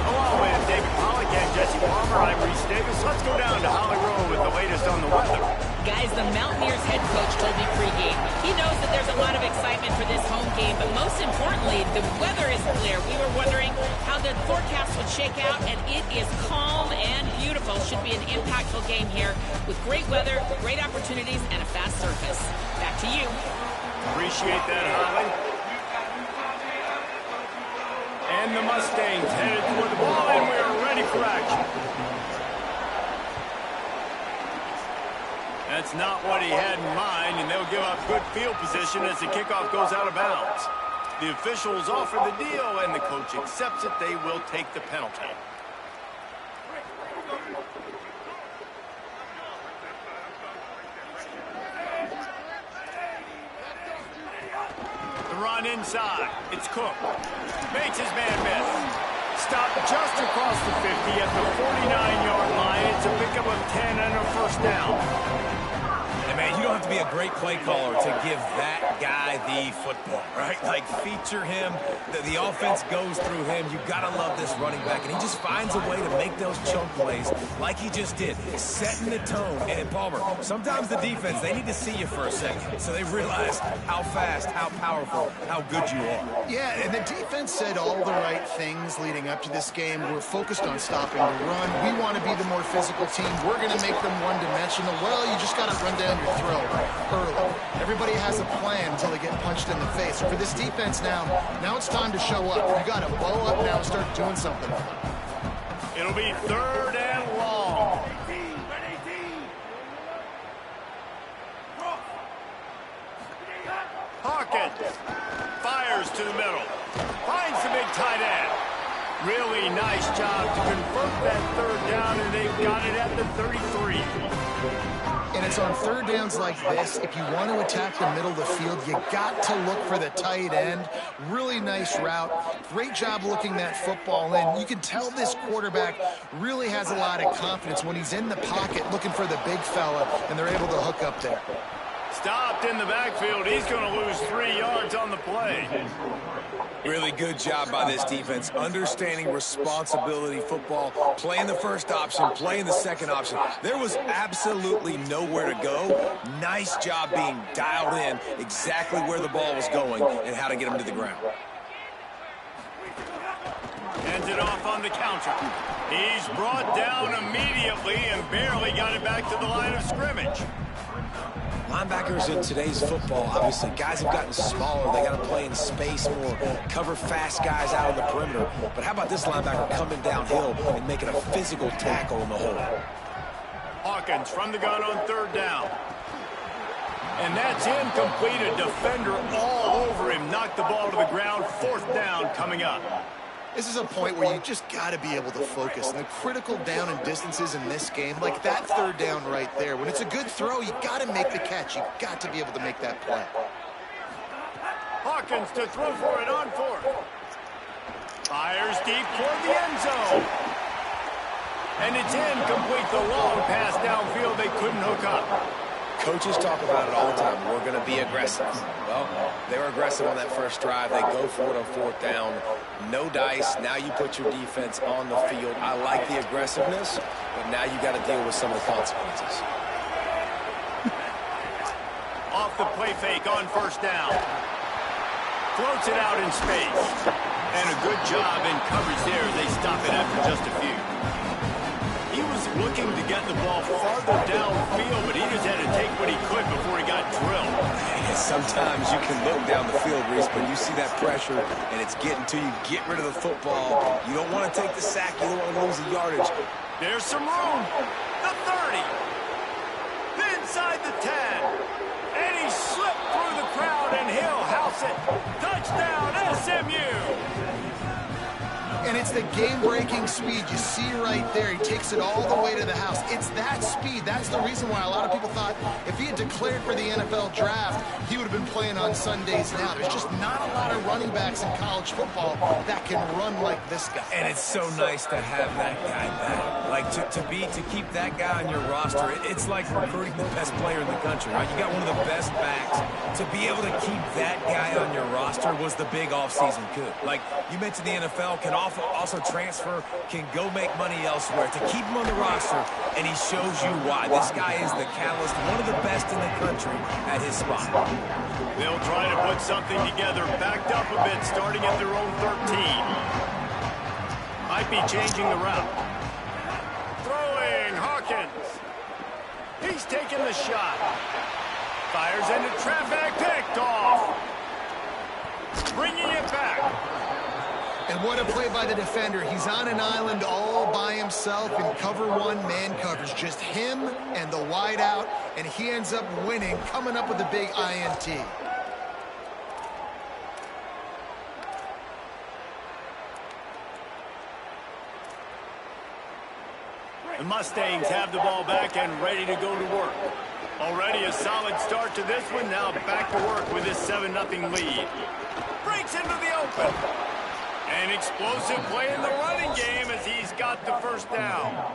Along with David Pollack and Jesse Palmer, I'm Reese Davis. Let's go down to Holly Rowe with the latest on the weather. Guys, the Mountaineers head coach told me pregame. He knows that there's a lot of excitement for this home game, but most importantly, the weather is clear. We were wondering how the forecast would shake out, and it is calm and beautiful. Should be an impactful game here with great weather, great opportunities, and a fast surface. Back to you. Appreciate that, Holly. And the Mustangs headed toward the ball, and we're ready for action. That's not what he had in mind, and they'll give up good field position as the kickoff goes out of bounds. The officials offer the deal, and the coach accepts it. They will take the penalty. The run inside. It's Cook. Makes his man miss. Stopped just across the 50 at the 49-yard line. It's a pickup of 10 and a first down. And man, you don't have to be a great play caller to give that guy the football, right? Like, feature him. The offense goes through him. You got to love this running back. And he just finds a way to make those chunk plays like he just did, setting the tone. And Palmer, sometimes the defense, they need to see you for a second so they realize how fast, how powerful, how good you are. Yeah, and the defense said all the right things leading up to this game. We're focused on stopping the run. We want to be the more physical team. We're going to make them one-dimensional. Well, you just got to run down your throat early. Everybody has a plan until they get punched in the face. So for this defense now it's time to show up. You got to bow up now and start doing something. It'll be 3rd and long. Hawkins fires to to the middle. Finds the big tight end. Really nice job to convert that third down, and they've got it at the 33. And it's on third downs like this, if you want to attack the middle of the field, you got to look for the tight end. Really nice route. Great job looking that football in. You can tell this quarterback really has a lot of confidence when he's in the pocket looking for the big fella, and they're able to hook up there. Stopped in the backfield. He's going to lose 3 yards on the play. Really good job by this defense, understanding responsibility football, playing the first option, playing the second option. There was absolutely nowhere to go. Nice job being dialed in exactly where the ball was going and how to get him to the ground. Hands it off on the counter. He's brought down immediately and barely got it back to the line of scrimmage. Linebackers in today's football, obviously, guys have gotten smaller. They got to play in space more, cover fast guys out on the perimeter. But how about this linebacker coming downhill and making a physical tackle in the hole? Hawkins from the gun on third down. And that's incomplete. A defender all over him. Knocked the ball to the ground. Fourth down coming up. This is a point where you just got to be able to focus. And the critical down and distances in this game, like that third down right there, when it's a good throw, you got to make the catch. You got to be able to make that play. Hawkins to throw for it on fourth. Fires deep toward the end zone. And it's incomplete. The long pass downfield, they couldn't hook up. Coaches talk about it all the time. We're going to be aggressive. Well, they were aggressive on that first drive. They go for it on fourth down. No dice. Now you put your defense on the field. I like the aggressiveness, but now you got to deal with some of the consequences. Off the play fake on first down. Floats it out in space. And a good job in coverage there. They stop it after just a few. He was looking to get the ball farther downfield, but he just had to take what he could before he got drilled. Sometimes you can look down the field, Reese, but you see that pressure, and it's getting to you. Get rid of the football. You don't want to take the sack. You don't want to lose the yardage. There's some room. The 30. Inside the 10. And he slipped through the crowd, and he'll house it. Touchdown, SMU. And it's the game-breaking speed. You see right there, he takes it all the way to the house. It's that speed. That's the reason why a lot of people thought if he had declared for the NFL draft, he would have been playing on Sundays now. There's just not a lot of running backs in college football that can run like this guy. And it's so nice to have that guy back. Like, to keep that guy on your roster, it's like recruiting the best player in the country, right? You got one of the best backs. To be able to keep that guy on your roster was the big offseason coup. Like, you mentioned the NFL can also transfer, can go make money elsewhere. To keep him on the roster, and he shows you why. This guy is the catalyst, one of the best in the country at his spot. They'll try to put something together, backed up a bit, starting at their own 13. Might be changing the route. Throwing, Hawkins. He's taking the shot. Fires into traffic, picked off. Bringing it back. And what a play by the defender. He's on an island all by himself in cover one man coverage. Just him and the wide out, and he ends up winning, coming up with a big INT. The Mustangs have the ball back and ready to go to work. Already a solid start to this one. Now back to work with this 7-0 lead. Breaks into the open. An explosive play in the running game as he's got the first down.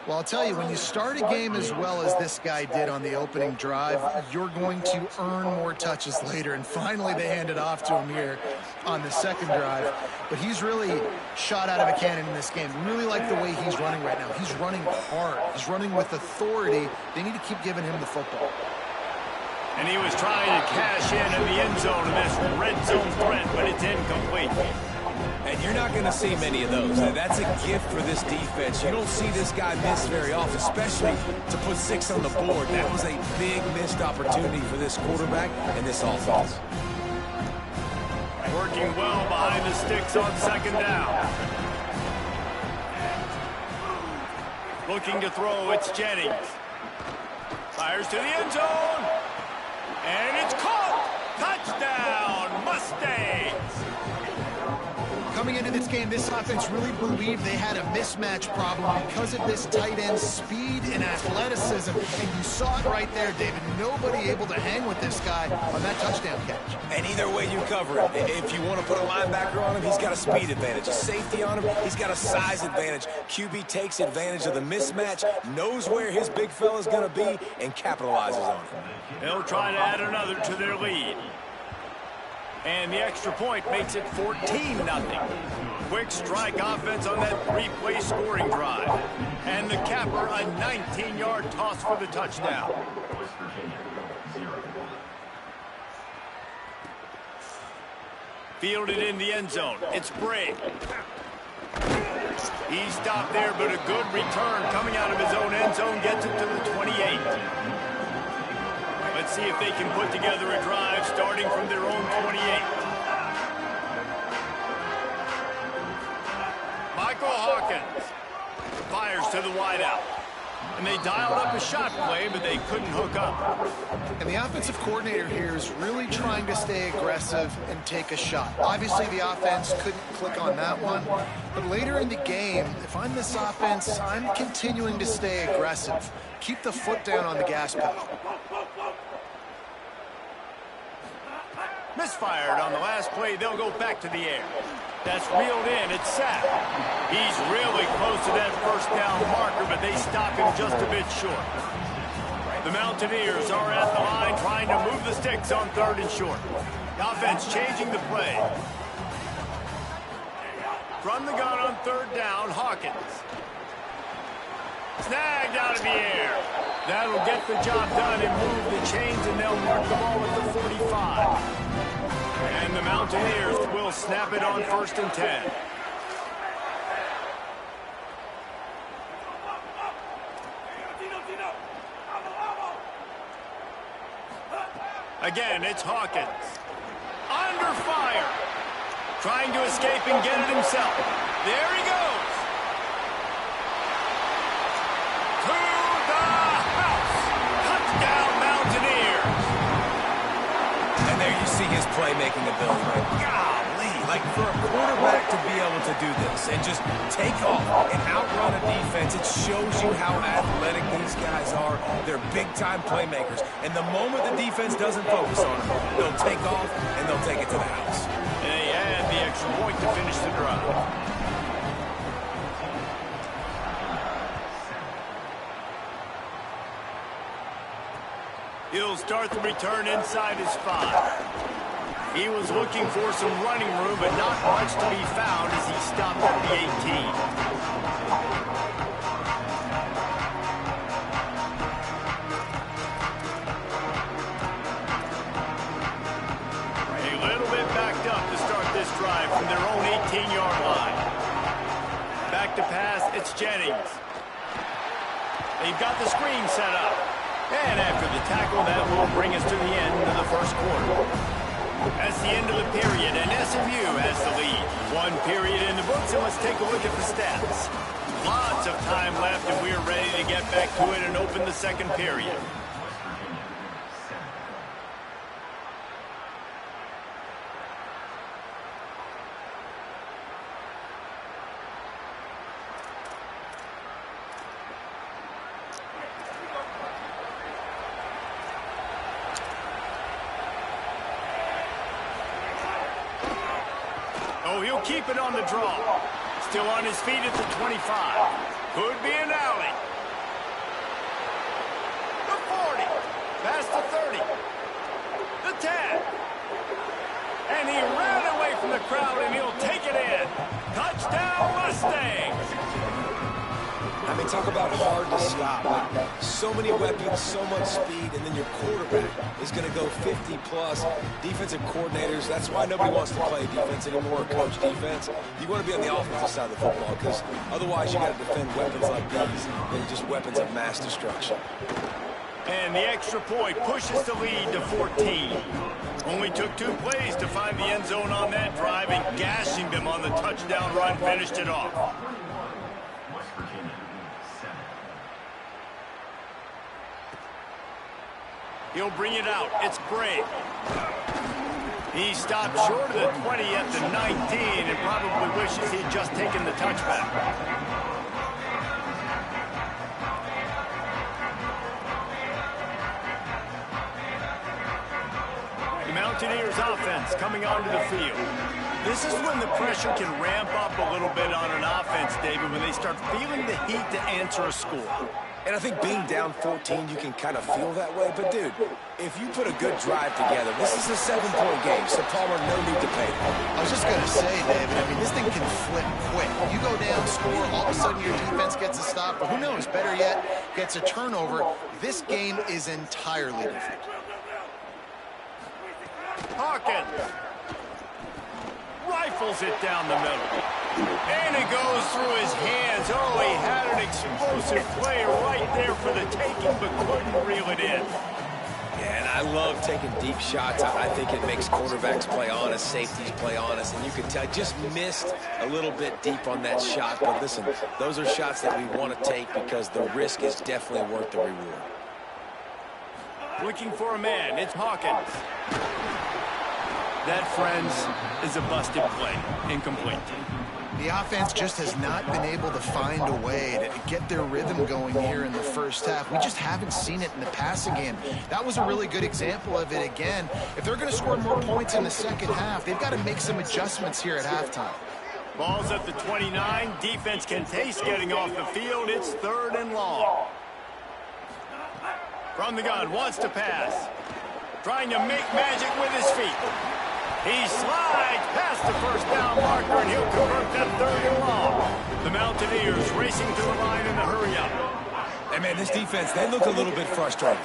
Well, I'll tell you, when you start a game as well as this guy did on the opening drive, you're going to earn more touches later. And finally, they hand it off to him here on the second drive. But he's really shot out of a cannon in this game. Really like the way he's running right now. He's running hard. He's running with authority. They need to keep giving him the football. And he was trying to cash in the end zone in this red zone threat, but it's incomplete. And you're not going to see many of those. That's a gift for this defense. You don't see this guy miss very often, especially to put 6 on the board. That was a big missed opportunity for this quarterback and this offense. Working well behind the sticks on second down. Looking to throw, it's Jennings. Fires to the end zone. And it's caught. Touchdown, Mustangs. into this game, this offense really believed they had a mismatch problem because of this tight end's speed and athleticism. And you saw it right there, David. Nobody able to hang with this guy on that touchdown catch. And either way you cover it, if you want to put a linebacker on him, he's got a speed advantage. A safety on him, he's got a size advantage. QB takes advantage of the mismatch, knows where his big fella's going to be, and capitalizes on it. They'll try to add another to their lead. And the extra point makes it 14-0. Quick strike offense on that 3-play scoring drive. And the capper, a 19-yard toss for the touchdown. West Virginia, 0. Fielded in the end zone. It's Bray. He stopped there, but a good return coming out of his own end zone gets it to the 28. Let's see if they can put together a drive starting from their own 28. Michael Hawkins fires to the wideout. And they dialed up a shot play, but they couldn't hook up. And the offensive coordinator here is really trying to stay aggressive and take a shot. Obviously, the offense couldn't click on that one. But later in the game, if I'm this offense, I'm continuing to stay aggressive. Keep the foot down on the gas pedal. Misfired on the last play. They'll go back to the air. That's reeled in. It's sacked. He's really close to that first down marker, but they stop him just a bit short. The Mountaineers are at the line trying to move the sticks on 3rd and short. The offense changing the play. From the gun on 3rd down, Hawkins. Snagged out of the air. That'll get the job done and move the chains, and they'll mark the ball at the 45. And the Mountaineers will snap it on 1st and 10. Again, it's Hawkins. Under fire. Trying to escape and get it himself. There he goes. To the house. Touchdown, Mountaineers. And there you see his playmaking ability. Golly, like for a quarterback to be able to do this and just take off and outrun a defense, it shows you how athletic these guys are. They're big-time playmakers. And the moment the defense doesn't focus on them, they'll take off and they'll take it to the house. And they add the extra point to finish the drive. He'll start the return inside his 5. He was looking for some running room, but not much to be found as he stopped at the 18. A little bit backed up to start this drive from their own 18-yard line. Back to pass, it's Jennings. They've got the screen set up. And after the tackle, that will bring us to the end of the first quarter. That's the end of the period, and SMU has the lead. 1 period in the books, and let's take a look at the stats. Lots of time left, and we're ready to get back to it and open the second period. Oh, he'll keep it on the draw. Still on his feet at the 25. Could be an alley. The 40. Past the 30. The 10. And he ran away from the crowd, and he'll take it in. Touchdown, Mustangs! I mean, talk about hard to stop. So many weapons, so much speed, and then your quarterback is going to go 50-plus. Defensive coordinators, that's why nobody wants to play defense anymore, coach defense. You want to be on the offensive side of the football because otherwise you got to defend weapons like these and just weapons of mass destruction. And the extra point pushes the lead to 14. Only took 2 plays to find the end zone on that drive, and gashing them on the touchdown run finished it off. West Virginia, 7. He'll bring it out. It's Bray. He stopped short of the 20 at the 19 and probably wishes he'd just taken the touchback. The Mountaineers offense coming onto the field. This is when the pressure can ramp up a little bit on an offense, David, when they start feeling the heat to answer a score. And I think being down 14, you can kind of feel that way. But, dude, if you put a good drive together, this is a 7-point game, so Palmer, no need to pay. I was just going to say, David, I mean, this thing can flip quick. You go down, score, all of a sudden your defense gets a stop, or who knows, better yet, gets a turnover. This game is entirely different. Hawkins rifles it down the middle. And it goes through his hands. Oh, he had an explosive play right there for the taking, but couldn't reel it in. Yeah, and I love taking deep shots. I think it makes quarterbacks play honest, safeties play honest, and you can tell just missed a little bit deep on that shot. But listen, those are shots that we want to take because the risk is definitely worth the reward. Looking for a man. It's Hawkins. That, friends, is a busted play. Incomplete. The offense just has not been able to find a way to get their rhythm going here in the first half. We just haven't seen it in the passing game. That was a really good example of it again. If they're going to score more points in the second half, they've got to make some adjustments here at halftime. Ball's at the 29. Defense can taste getting off the field. It's 3rd and long. From the gun, wants to pass. Trying to make magic with his feet. He slides past the first down marker, and he'll convert that 3rd and long. The Mountaineers racing to the line in the hurry-up. Hey, man, this defense, they look a little bit frustrated.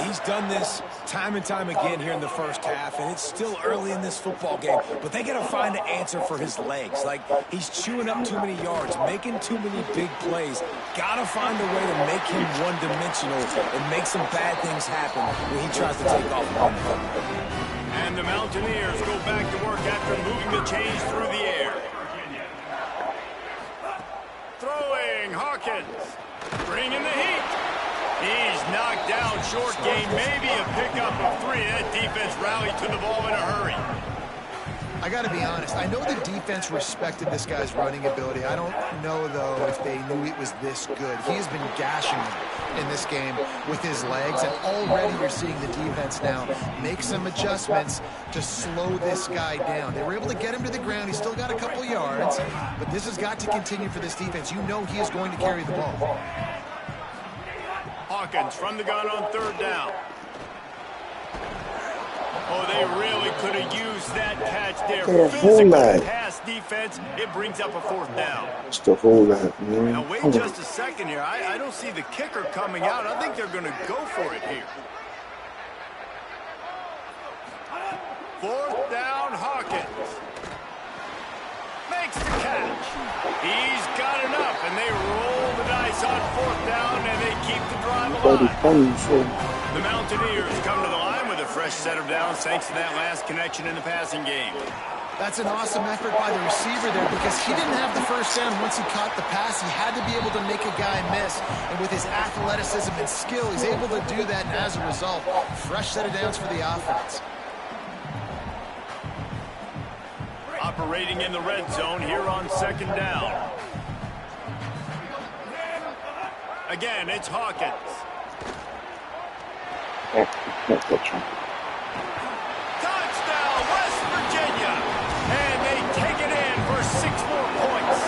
He's done this time and time again here in the first half, and it's still early in this football game, but they got to find an answer for his legs. Like, he's chewing up too many yards, making too many big plays. Got to find a way to make him one-dimensional and make some bad things happen when he tries to take off on the football. And the Mountaineers go back to work after moving the chains through the air. Throwing, Hawkins. Bringing the heat. He's knocked down short gain, maybe a pickup of 3. That defense rallied to the ball in a hurry. I got to be honest. I know the defense respected this guy's running ability. I don't know, though, if they knew it was this good. He has been gashing them in this game with his legs, and already you're seeing the defense now make some adjustments to slow this guy down. They were able to get him to the ground. He's still got a couple yards, but this has got to continue for this defense. You know he is going to carry the ball. Hawkins from the gun on 3rd down. Oh, they really could have used that catch there. Physical pass defense. It brings up a 4th down. It's the whole lot, man. Now, wait just a second here. I don't see the kicker coming out. I think they're going to go for it here. 4th down, Hawkins. Makes the catch. He's got enough, and they roll the dice on 4th down, and they keep the drive alive. The Mountaineers come to the line with a fresh set of downs thanks to that last connection in the passing game. That's an awesome effort by the receiver there because he didn't have the first down once he caught the pass. He had to be able to make a guy miss. And with his athleticism and skill, he's able to do that. And as a result, fresh set of downs for the offense. Operating in the red zone here on 2nd down. Again, it's Hawkins. Touchdown, West Virginia. And they take it in for 6 more points.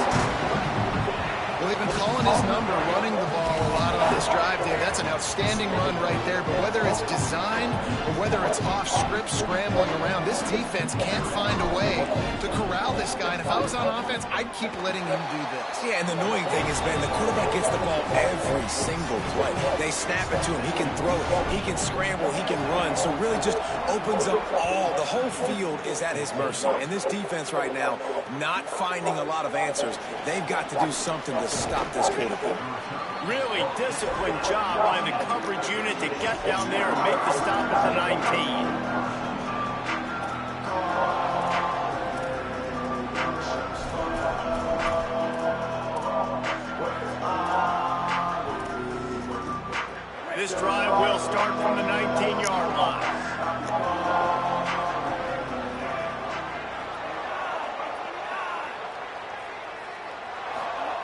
Well, they've been calling his number, running the ball a lot on this drive, Dave. That's an outstanding run right there. But whether it's designed or whether it's off script, scrambling around, this defense can't find a way to corral this guy. And if I was on offense, I'd keep letting him do this. Yeah, and the annoying thing is, man, the quarterback gets the ball every single play. They snap it to him. He can throw it. He can scramble. He can run. So really just opens up the whole field is at his mercy. And this defense right now, not finding a lot of answers. They've got to do something to stop this quarterback. Really disciplined job by the coverage unit to get down there and make the stop at the 19. This drive will start from the 19-yard line.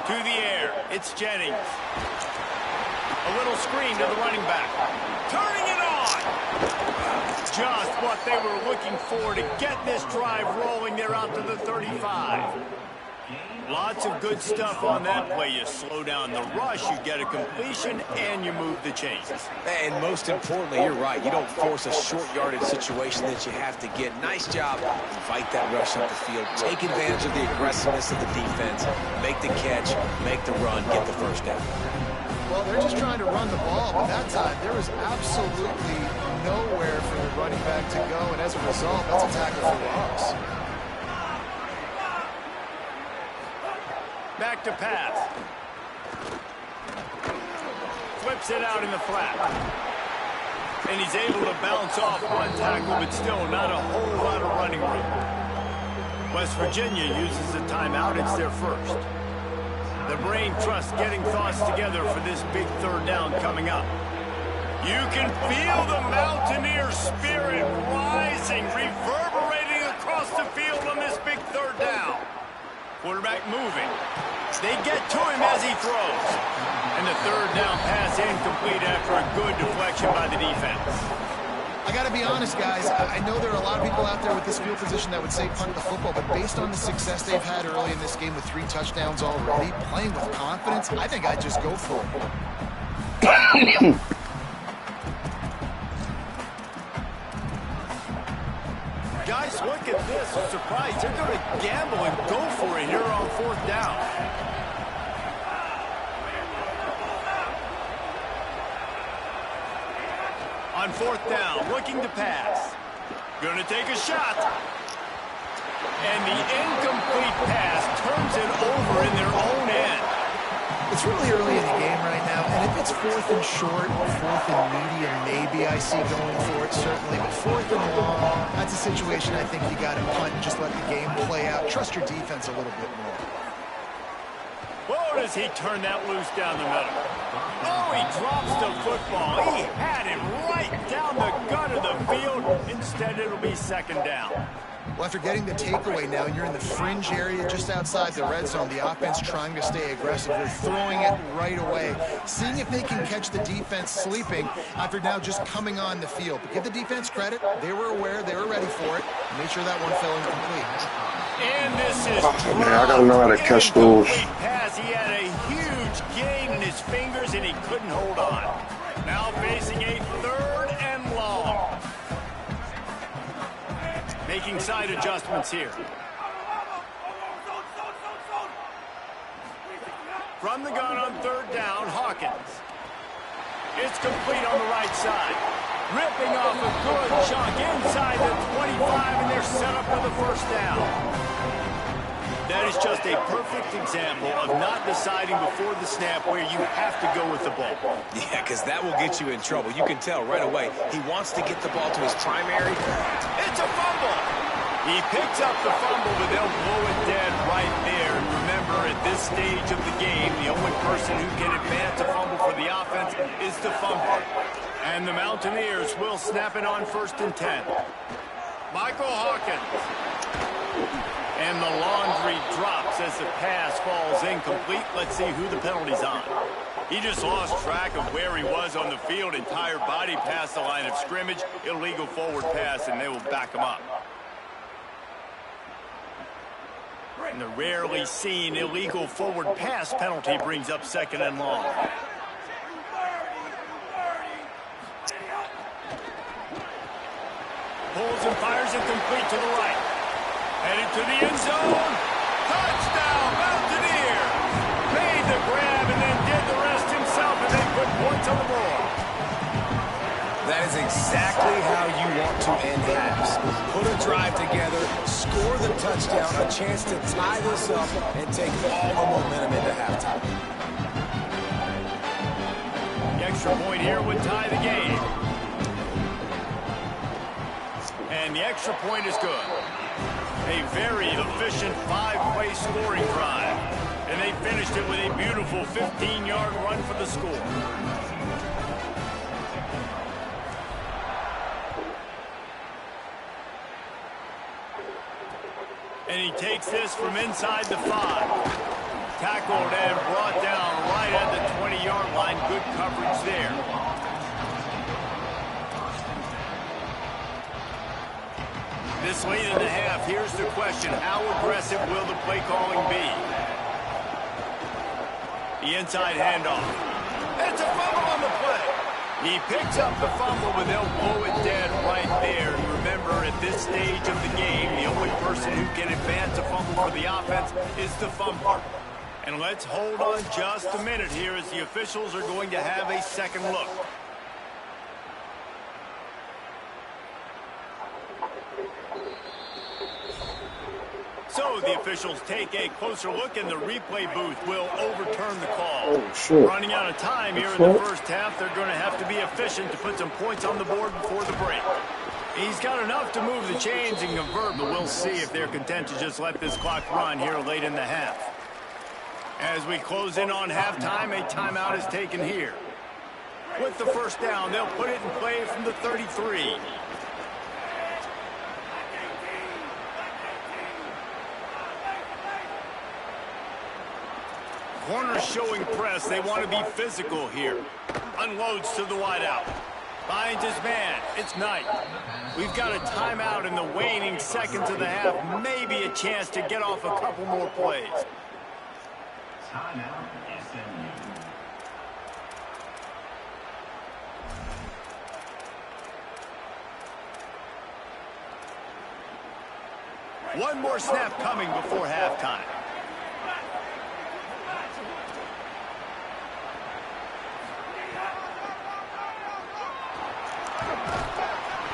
To the air, it's Jennings. A little screen to the running back. Turning it on! Just what they were looking for to get this drive rolling there out to the 35. Lots of good stuff on that play. You slow down the rush, you get a completion, and you move the chains. And most importantly, you're right. You don't force a short yardage situation that you have to get. Nice job. Invite that rush up the field. Take advantage of the aggressiveness of the defense. Make the catch, make the run, get the first down. Well, they're just trying to run the ball, but that time there was absolutely nowhere for the running back to go, and as a result, that's a tackle for loss. Back to pass. Flips it out in the flat. And he's able to bounce off one tackle, but still not a whole lot of running room. West Virginia uses a timeout. It's their first. The brain trust getting thoughts together for this big third down coming up. You can feel the Mountaineer spirit rising, reverberating across the field on this big third down. Quarterback moving. They get to him as he throws. And the third down pass incomplete after a good deflection by the defense. I got to be honest, guys. I know there are a lot of people out there with this field position that would say punt the football, but based on the success they've had early in this game with 3 touchdowns already, playing with confidence, I think I'd just go for it. Guys, look at this. I'm surprised. They're going to gamble and go for it here on fourth down. On fourth down, looking to pass. Going to take a shot. And the incomplete pass turns it over in their own end. It's really early in the game right now, and if it's 4th and short, 4th and medium, maybe I see going for it, certainly. But 4th and long, that's a situation I think you got to punt and just let the game play out. Trust your defense a little bit more. Whoa, does he turn that loose down the middle? Oh, he drops the football. He had it right down the gut of the field. Instead, it'll be second down. Well, after getting the takeaway now, and you're in the fringe area just outside the red zone, the offense trying to stay aggressive. They're throwing it right away, seeing if they can catch the defense sleeping after now just coming on the field. But give the defense credit. They were aware. They were ready for it. Made sure that one fell incomplete. And this is Man, I gotta know how to catch those. pass. He had a huge gain in his fingers, and he couldn't hold on. Now facing a third and long. Making side adjustments here. From the gun on third down, Hawkins. It's complete on the right side. Ripping off a good chunk inside the 25, and they're set up for the first down. That is just a perfect example of not deciding before the snap where you have to go with the ball. Yeah, because that will get you in trouble. You can tell right away he wants to get the ball to his primary. It's a fumble. He picks up the fumble, but they'll blow it dead right there. And remember, at this stage of the game, the only person who can advance a fumble for the offense is the fumbler. And the Mountaineers will snap it on 1st and 10. Michael Hawkins. And the laundry drops as the pass falls incomplete. Let's see who the penalty's on. He just lost track of where he was on the field. Entire body past the line of scrimmage. Illegal forward pass, and they will back him up. And the rarely seen illegal forward pass penalty brings up 2nd and long. Pulls and fires it complete to the right. Headed to the end zone. Touchdown, Mountaineers. Made the grab and then did the rest himself, and they put points on the board. That is exactly how you want to end halves. Put a drive together, score the touchdown, a chance to tie this up, and take all the momentum into halftime. The extra point here would tie the game. And the extra point is good. A very efficient 5-play scoring drive. And they finished it with a beautiful 15-yard run for the score. And he takes this from inside the 5. Tackled and brought down right at the 20-yard line. Good coverage there. This late in the half, here's the question. How aggressive will the play calling be? The inside handoff. It's a fumble on the play. He picks up the fumble, but they'll blow it dead right there. And remember, at this stage of the game, the only person who can advance a fumble for the offense is the fumbler. And let's hold on just a minute here as the officials are going to have a second look. So the officials take a closer look, and the replay booth will overturn the call. Oh, shit. Running out of time here in the first half, they're going to have to be efficient to put some points on the board before the break. He's got enough to move the chains and convert, but we'll see if they're content to just let this clock run here late in the half. As we close in on halftime, a timeout is taken here. With the first down, they'll put it in play from the 33. Corners showing press. They want to be physical here. Unloads to the wideout. Finds his man. It's Knight. We've got a timeout in the waning seconds of the half. Maybe a chance to get off a couple more plays. Timeout, SMU. One more snap coming before halftime.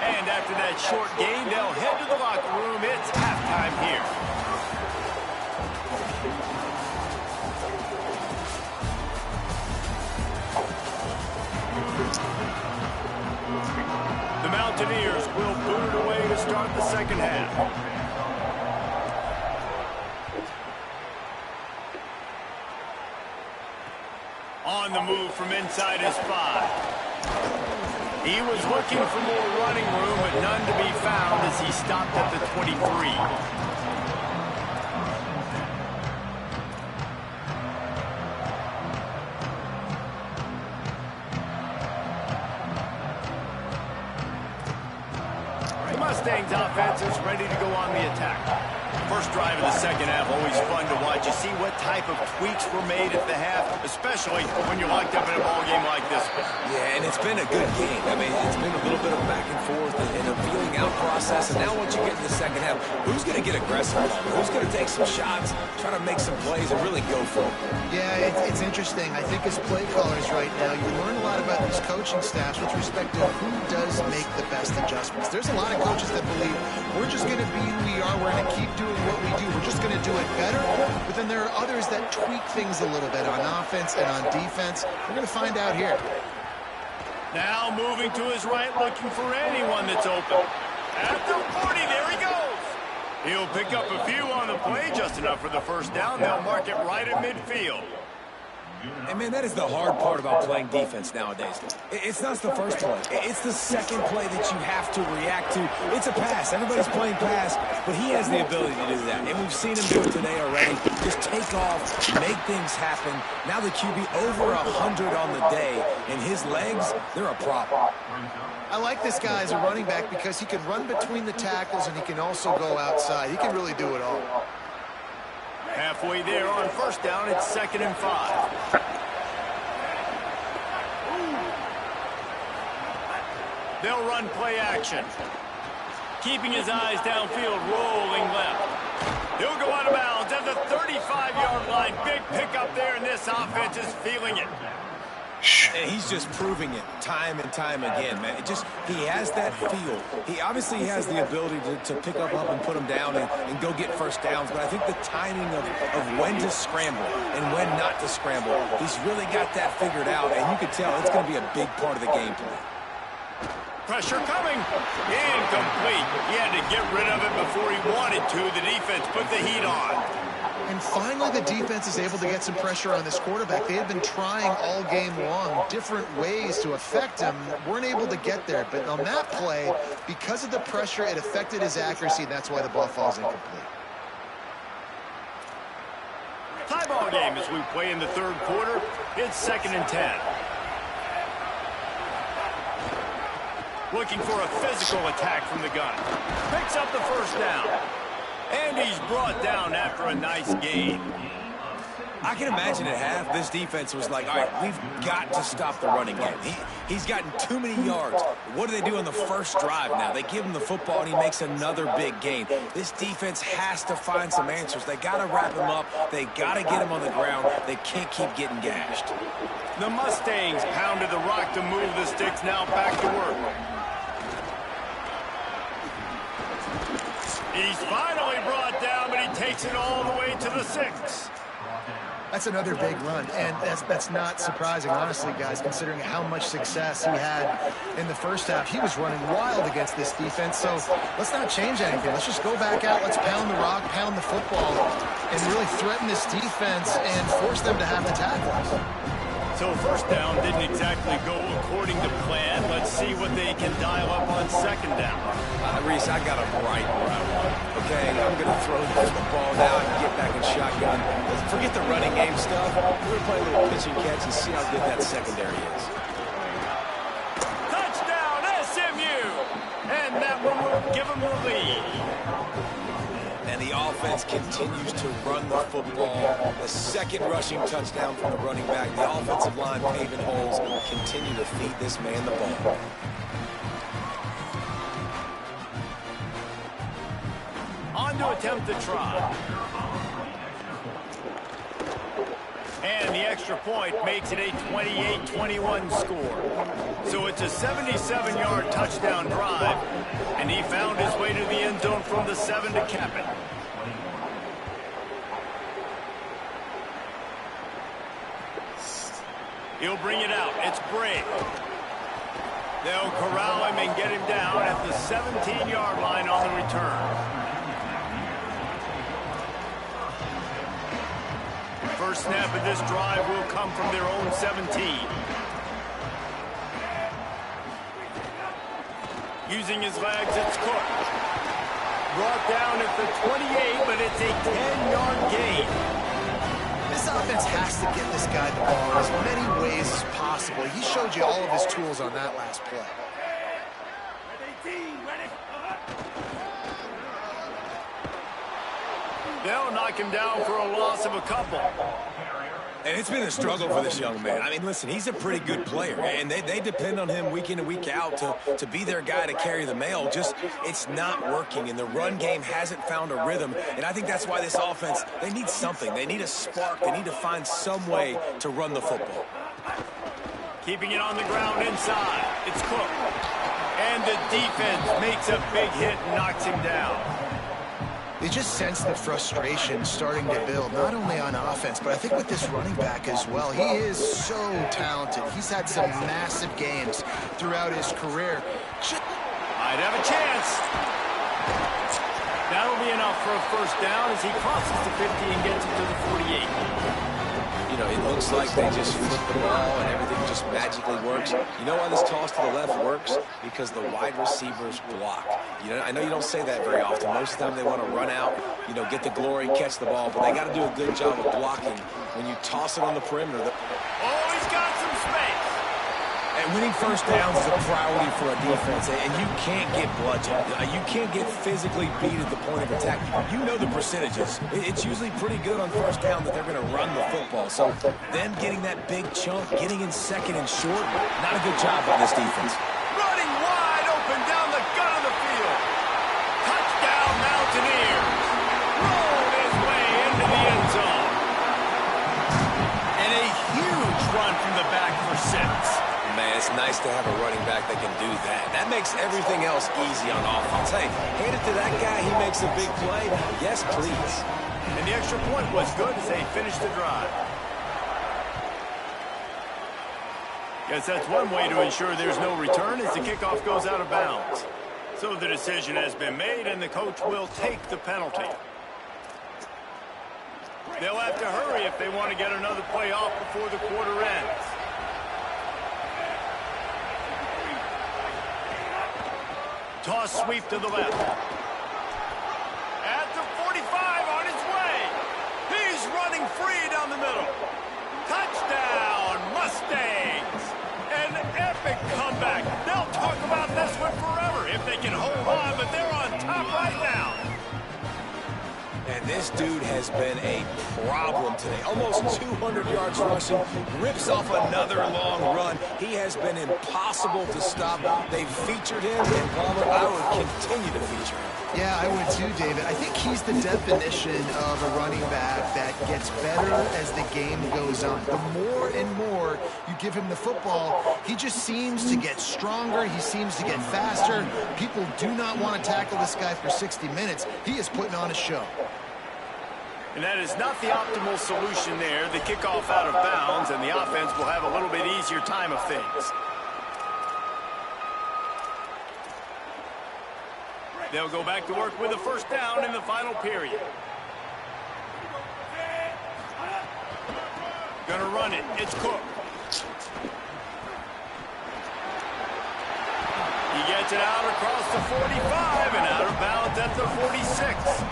And after that short gain, they'll head to the locker room. It's halftime here. The Mountaineers will boot it away to start the second half. On the move from inside his 5. He was looking for more running room, but none to be found as he stopped at the 23. The Mustangs offense is ready to go on the attack. First drive of the second half, always fun to watch. You see what type of tweaks were made at the half, especially when you're locked up in a ball game like this one. Yeah, and it's been a good game. I mean, it's been a little bit of back and forth and a feeling out process. And now once you get in the second half, who's going to get aggressive? Who's going to take some shots, try to make some plays, and really go for it? Yeah, it's interesting. I think as play callers right now, you learn a lot about these coaching staffs with respect to who does make the best adjustments. There's a lot of coaches that believe we're just going to be who we are. We're going to keep doing what we do. We're just going to do it better. But then there are others that tweak things a little bit on offense and on defense. We're going to find out here. Now moving to his right, looking for anyone that's open. At the 40, there he goes. He'll pick up a few on the play, just enough for the first down. They'll mark it right at midfield. And, man, that is the hard part about playing defense nowadays. It's not the first play. It's the second play that you have to react to. It's a pass. Everybody's playing pass, but he has the ability to do that. And we've seen him do it today already. Just take off, make things happen. Now the QB over 100 on the day, and his legs, they're a problem. I like this guy as a running back because he can run between the tackles and he can also go outside. He can really do it all. Halfway there on first down, it's 2nd and 5. They'll run play action. Keeping his eyes downfield, rolling left. He'll go out of bounds at the 35-yard line. Big pickup there, and this offense is feeling it. And he's just proving it time and time again, man. He has that feel. He obviously has the ability to pick up and put him down and go get first downs, but I think the timing of when to scramble and when not to scramble, he's really got that figured out, and you can tell it's going to be a big part of the game plan. Pressure coming. Incomplete. He had to get rid of it before he wanted to. The defense put the heat on. And finally, the defense is able to get some pressure on this quarterback. They had been trying all game long different ways to affect him. Weren't able to get there. But on that play, because of the pressure, it affected his accuracy. And that's why the ball falls incomplete. Tie ball game as we play in the third quarter. It's 2nd and 10. Looking for a physical attack from the gun. Picks up the first down. And he's brought down after a nice gain. I can imagine at half, this defense was like, all right, we've got to stop the running game. He's gotten too many yards. What do they do on the first drive now? They give him the football, and he makes another big gain. This defense has to find some answers. They got to wrap him up. They got to get him on the ground. They can't keep getting gashed. The Mustangs pounded the rock to move the sticks. Now back to work. He's finally brought down, but he takes it all the way to the 6. That's another big run, and that's not surprising, honestly, guys, considering how much success he had in the first half. He was running wild against this defense, so let's not change anything. Let's just go back out, let's pound the rock, pound the football, and really threaten this defense and force them to have to tackle us. So first down didn't exactly go according to plan. Let's see what they can dial up on 2nd down. Reese, I got him right where I want. Okay, I'm going to throw the ball now and get back in shotgun. Forget the running game stuff. We're going to play a little pitch and catch and see how good that secondary is. Touchdown, SMU! And that one will give them the lead. And the offense continues to run the football. The second rushing touchdown from the running back. The offensive line paving holes. Continue to feed this man the ball. On to attempt the try. And the extra point makes it a 28-21 score. So it's a 77-yard touchdown drive. And he found his way to the end zone from the 7 to cap it. He'll bring it out. It's Bray. They'll corral him and get him down at the 17-yard line on the return. First snap of this drive will come from their own 17. Using his legs, it's Cook. Brought down at the 28, but it's a 10-yard gain. This offense has to get this guy the ball in as many ways as possible. He showed you all of his tools on that last play. They'll knock him down for a loss of a couple. And it's been a struggle for this young man. I mean, listen, he's a pretty good player, and they depend on him week in and week out to be their guy to carry the mail. Just, it's not working, and the run game hasn't found a rhythm. And I think that's why this offense, they need something. They need a spark. They need to find some way to run the football. Keeping it on the ground inside. It's Cook. And the defense makes a big hit and knocks him down. You just sense the frustration starting to build, not only on offense, but I think with this running back as well. He is so talented. He's had some massive games throughout his career. Might have a chance. That'll be enough for a first down as he crosses the 50 and gets it to the 48. You know, it looks like they just flip the ball and everything just magically works. You know why this toss to the left works? Because the wide receivers block. You know, I know you don't say that very often. Most of the time they want to run out, you know, get the glory, catch the ball, but they got to do a good job of blocking when you toss it on the perimeter. Oh, he's got some space. And winning first downs is a priority for a defense, and you can't get bludgeoned. You can't get physically beat at the point of attack. You know the percentages. It's usually pretty good on first down that they're going to run the football. So them getting that big chunk, getting in second and short, not a good job by this defense. Running wide open down the gut of the field. Touchdown, Mountaineers. Rolled his way into the end zone. And a huge run from the back for 6. Man, it's nice to have a running back that can do that. That makes everything else easy on offense. Hey, hand it to that guy. He makes a big play. Yes, please. And the extra point was good as they finished the drive. Guess that's one way to ensure there's no return as the kickoff goes out of bounds. So the decision has been made, and the coach will take the penalty. They'll have to hurry if they want to get another play off before the quarter ends. Toss sweep to the left. At the 45 on his way. He's running free down the middle. Touchdown, Mustangs! An epic comeback. They'll talk about this one forever if they can hold on, but they're on top right now. And this dude has been a problem today. Almost 200 yards rushing, rips off another long run. He has been impossible to stop. They've featured him, and Palmer, I would continue to feature him. Yeah, I would too, David. I think he's the definition of a running back that gets better as the game goes on. The more and more you give him the football, he just seems to get stronger. He seems to get faster. People do not want to tackle this guy for 60 minutes. He is putting on a show. And that is not the optimal solution there. The kickoff out of bounds, and the offense will have a little bit easier time of things. They'll go back to work with a first down in the final period. Gonna run it. It's Cook. He gets it out across the 45 and out of bounds at the 46.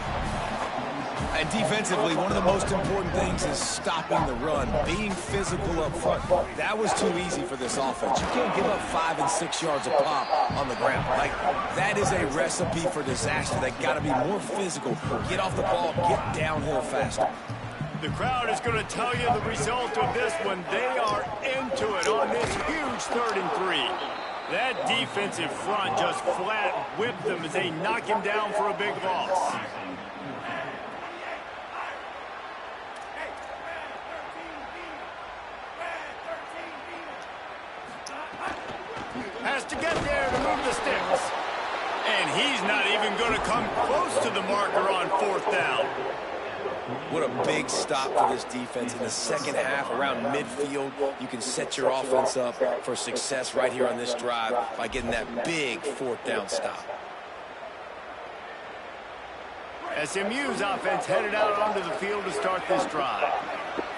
And defensively, one of the most important things is stopping the run, being physical up front. That was too easy for this offense. You can't give up 5 and 6 yards a pop on the ground. Like, that is a recipe for disaster. They got to be more physical, get off the ball, get downhill faster. The crowd is going to tell you the result of this one. They are into it on this huge 3rd and 3. That defensive front just flat whipped them as they knock him down for a big loss. Has to get there to move the sticks. And he's not even going to come close to the marker on 4th down. What a big stop for this defense. In the second half, around midfield, you can set your offense up for success right here on this drive by getting that big 4th down stop. SMU's offense headed out onto the field to start this drive.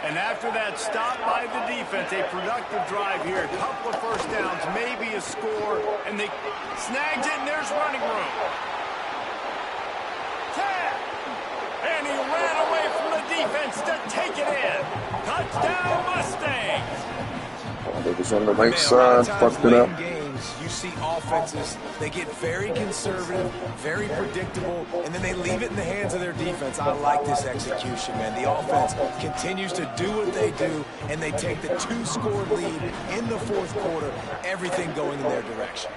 And after that stop by the defense, a productive drive here. A couple of first downs, maybe a score, and they snags it, and there's running room. And he ran away from the defense to take it in. Touchdown, Mustangs! It was on the right side, fucked it up. You see offenses, they get very conservative, very predictable, and then they leave it in the hands of their defense. I like this execution, man. The offense continues to do what they do, and they take the 2-score lead in the 4th quarter, everything going in their direction.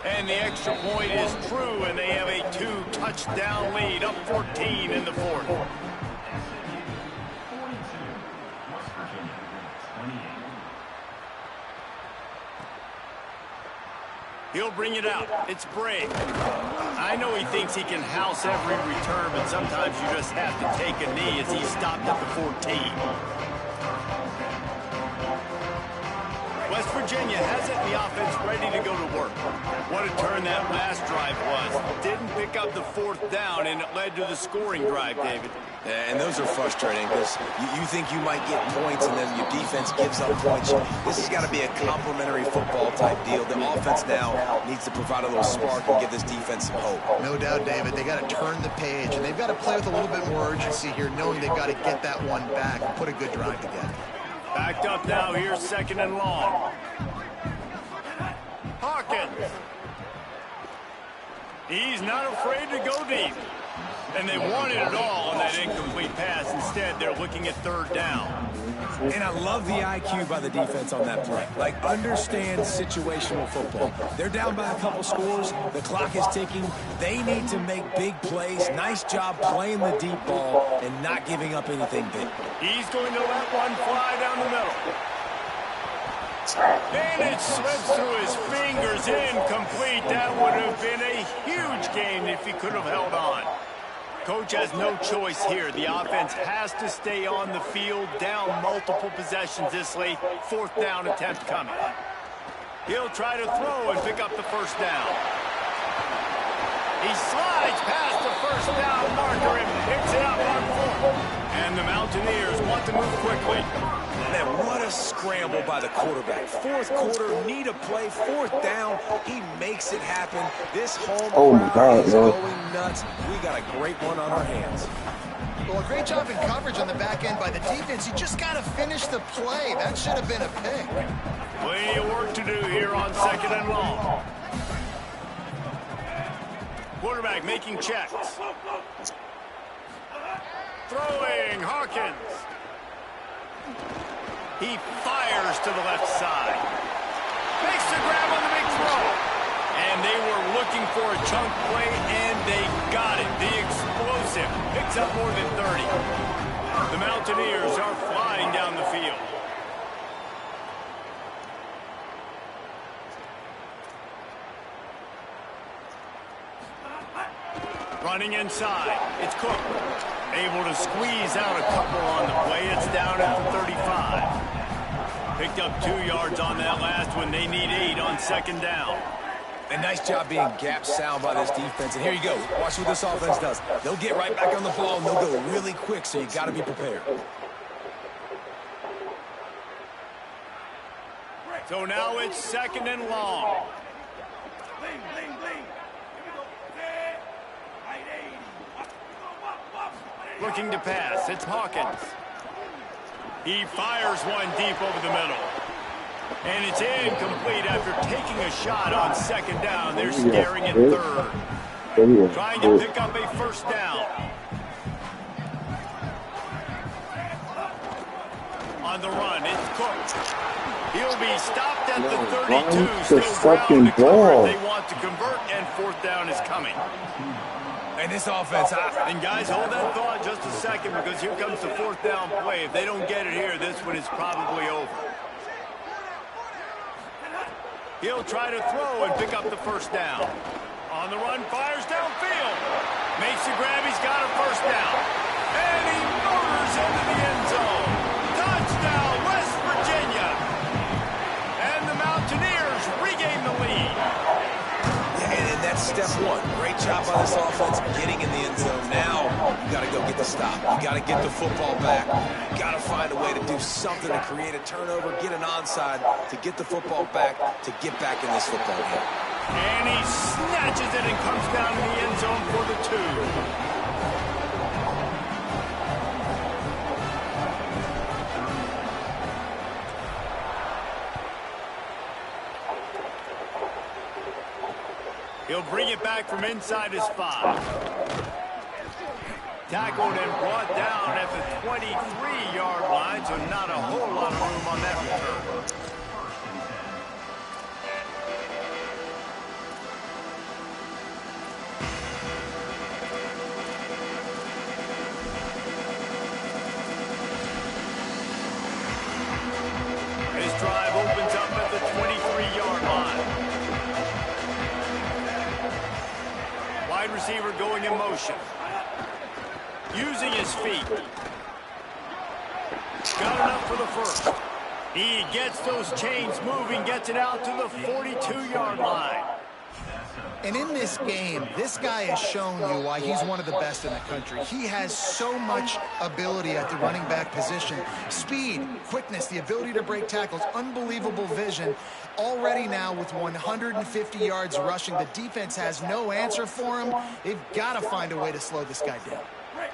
And the extra point is true, and they have a 2-touchdown lead, up 14 in the 4th. 42, West Virginia, 28. He'll bring it out. It's Brave. I know he thinks he can house every return, but sometimes you just have to take a knee as he stopped at the 14. West Virginia has it, the offense ready to go to work. What a turn that last drive was. Didn't pick up the 4th down, and it led to the scoring drive, David. Yeah, and those are frustrating because you think you might get points and then your defense gives up points. This has got to be a complementary football type deal. The offense now needs to provide a little spark and give this defense some hope. No doubt, David. They got to turn the page, and they've got to play with a little bit more urgency here, knowing they've got to get that one back and put a good drive together. Backed up now here, 2nd and long. Hawkins. He's not afraid to go deep. And they wanted it all on that incomplete pass. Instead, they're looking at 3rd down. And I love the IQ by the defense on that play. Like, understand situational football. They're down by a couple scores. The clock is ticking. They need to make big plays. Nice job playing the deep ball and not giving up anything big. He's going to let one fly down the middle. And it slips through his fingers, incomplete. That would have been a huge gain if he could have held on. Coach has no choice here. The offense has to stay on the field, down multiple possessions this late. 4th down attempt coming. He'll try to throw and pick up the 1st down. He slides past the 1st down marker and picks it up on 4th. And the Mountaineers want to move quickly. Man, what a scramble by the quarterback. 4th quarter, need a play, 4th down. He makes it happen. This home crowd is going nuts. We got a great one on our hands. Well, a great job in coverage on the back end by the defense. You just got to finish the play. That should have been a pick. Plenty of work to do here on 2nd and long. Quarterback making checks. Throwing, Hawkins. He fires to the left side. Makes the grab on the big throw. And they were looking for a chunk play, and they got it. The explosive picks up more than 30. The Mountaineers are flying down the field. Running inside, it's Cook. Able to squeeze out a couple on the play. It's down at the 35. Picked up 2 yards on that last one. They need 8 on 2nd down. A nice job being gap sound by this defense. And here you go. Watch what this offense does. They'll get right back on the ball, and they'll go really quick, so you got to be prepared. So now it's 2nd and long. Looking to pass. It's Hawkins. He fires one deep over the middle. And it's incomplete after taking a shot on 2nd down. They're staring at 3rd. Trying to pick up a 1st down. On the run, it's Cook. He'll be stopped at the 32. Still ground to cover. They want to convert, and 4th down is coming. And this offense, and guys, hold that thought just a second, because here comes the 4th down play. If they don't get it here, this one is probably over. He'll try to throw and pick up the 1st down. On the run, fires downfield. Makes the grab, he's got a 1st down. And he motors into the end zone. Touchdown, West Virginia. And the Mountaineers regain the lead. And that's step 1. Great job by this offense getting in the end zone. Now, you got to go get the stop. You got to get the football back. You got to find a way to do something to create a turnover, get an onside, to get the football back, to get back in this football game. And he snatches it and comes down in the end zone for the 2. He'll bring it back from inside his 5. Tackled and brought down at the 23-yard line, so not a whole lot of room on that return. This drive opens up at the 23-yard line. Wide receiver going in motion. Using his feet. Got enough for the 1st. He gets those chains moving, gets it out to the 42-yard line. And in this game, this guy has shown you why he's one of the best in the country. He has so much ability at the running back position. Speed, quickness, the ability to break tackles, unbelievable vision. Already now with 150 yards rushing, the defense has no answer for him. They've got to find a way to slow this guy down.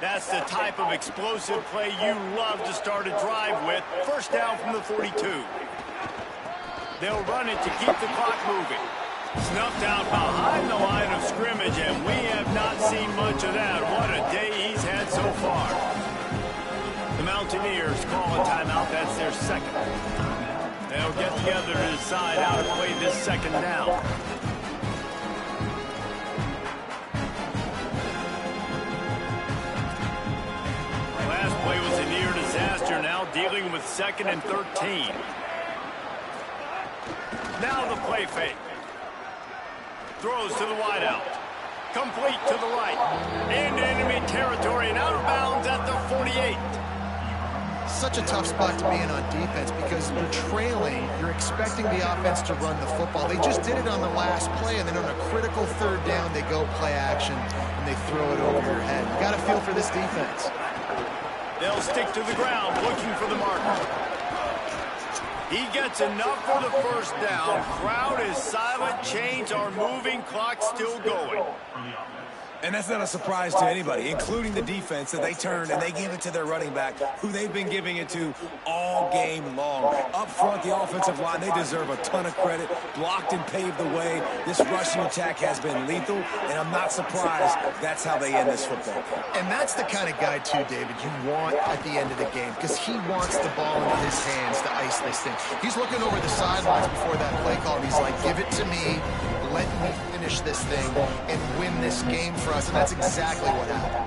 That's the type of explosive play you love to start a drive with. 1st down from the 42. They'll run it to keep the clock moving. Snuffed out behind the line of scrimmage, and we have not seen much of that. What a day he's had so far. The Mountaineers call a timeout. That's their 2nd. They'll get together to decide how to play this 2nd down. Last play was a near disaster. Now dealing with 2nd and 13. Now the play fake. Throws to the wideout. Complete to the right. Into enemy territory and out of bounds at the 48. Such a tough spot to be in on defense because you're trailing. You're expecting the offense to run the football. They just did it on the last play, and then on a critical 3rd down, they go play action, and they throw it over your head. You got to feel for this defense. They'll stick to the ground looking for the marker. He gets enough for the 1st down. Crowd is silent. Chains are moving. Clock still going. And that's not a surprise to anybody, including the defense, that they turn and they give it to their running back, who they've been giving it to all game long. Up front, the offensive line, they deserve a ton of credit. Blocked and paved the way. This rushing attack has been lethal, and I'm not surprised that's how they end this football game. And that's the kind of guy, too, David, you want at the end of the game, because he wants the ball into his hands to ice this thing. He's looking over the sidelines before that play call, and he's like, give it to me. Let me finish this thing and win this game for us, and that's exactly what happened.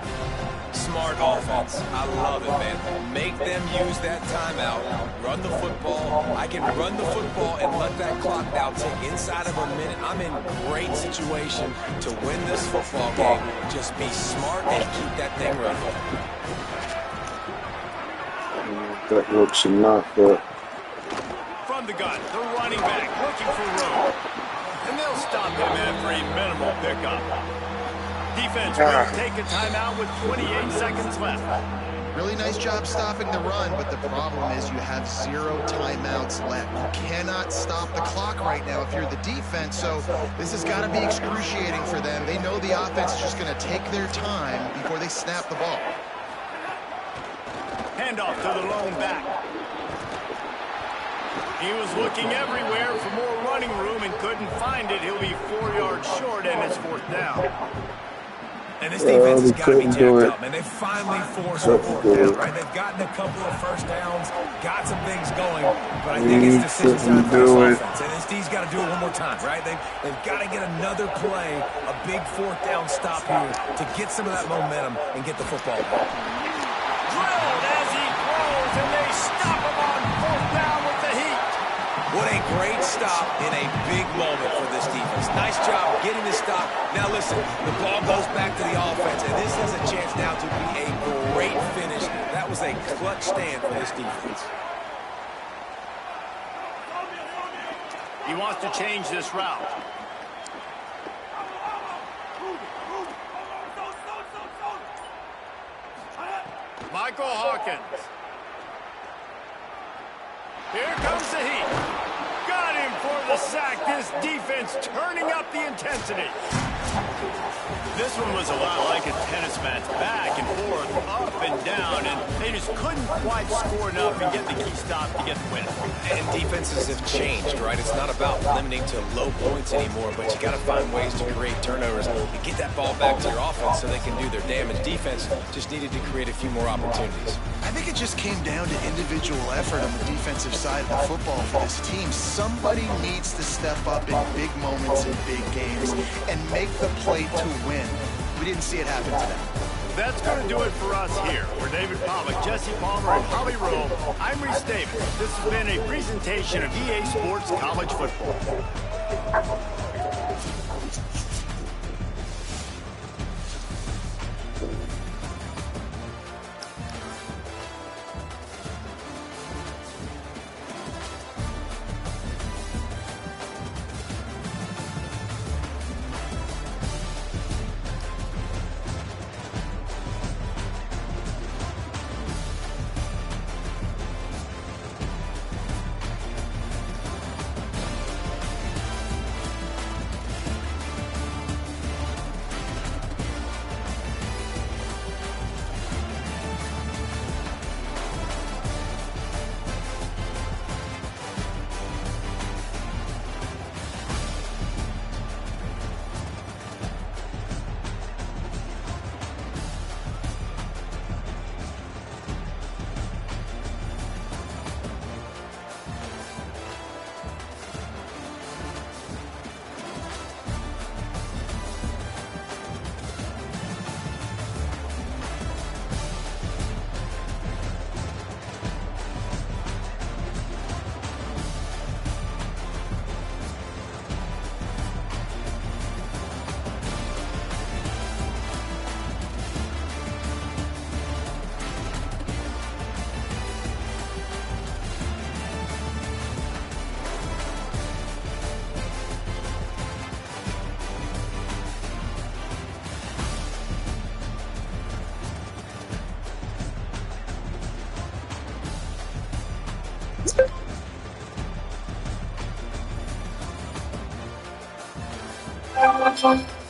Smart offense. I love it, man. Make them use that timeout. Run the football. I can run the football and let that clock now tick inside of a minute. I'm in great situation to win this football game. Just be smart and keep that thing running. That looks not good. From the gun, the running back looking for room. And they'll stop him after a minimal pickup. Defense will take a timeout with 28 seconds left. Really nice job stopping the run, but the problem is you have 0 timeouts left. You cannot stop the clock right now if you're the defense, so this has got to be excruciating for them. They know the offense is just going to take their time before they snap the ball. Handoff to the lone back. He was looking everywhere for more running room and couldn't find it. He'll be 4 yards short, and it's 4th down. And this defense has got to be jacked up, and they've finally forced a fourth down, right? They've gotten a couple of first downs, got some things going, but I think it's decision time for this offense. And this D's got to do it one more time, right? They've got to get another play, a big 4th down stop here to get some of that momentum and get the football back. Drilled as he throws, and they stop him on 4th down with the heat. What a great stop in a big moment for this defense. Nice job getting the stop. Now listen, the ball goes back to the offense, and this has a chance now to be a great finish. That was a clutch stand for this defense. He wants to change this route. Michael Hawkins. Here comes the heat. Got him for the sack. This defense turning up the intensity. This one was a lot like a tennis match. Back and forth, up and down, and they just couldn't quite score enough and get the key stop to get the win. And defenses have changed, right? It's not about limiting to low points anymore, but you got to find ways to create turnovers and get that ball back to your offense so they can do their damage. Defense just needed to create a few more opportunities. I think it just came down to individual effort on the defensive side of the football for this team. Somebody needs to step up in big moments in big games and make the play to win. We didn't see it happen today. That's going to do it for us here. For David Pollack, Jesse Palmer, and Holly Rowe, I'm Reese Davis. This has been a presentation of EA Sports College Football. Thank you.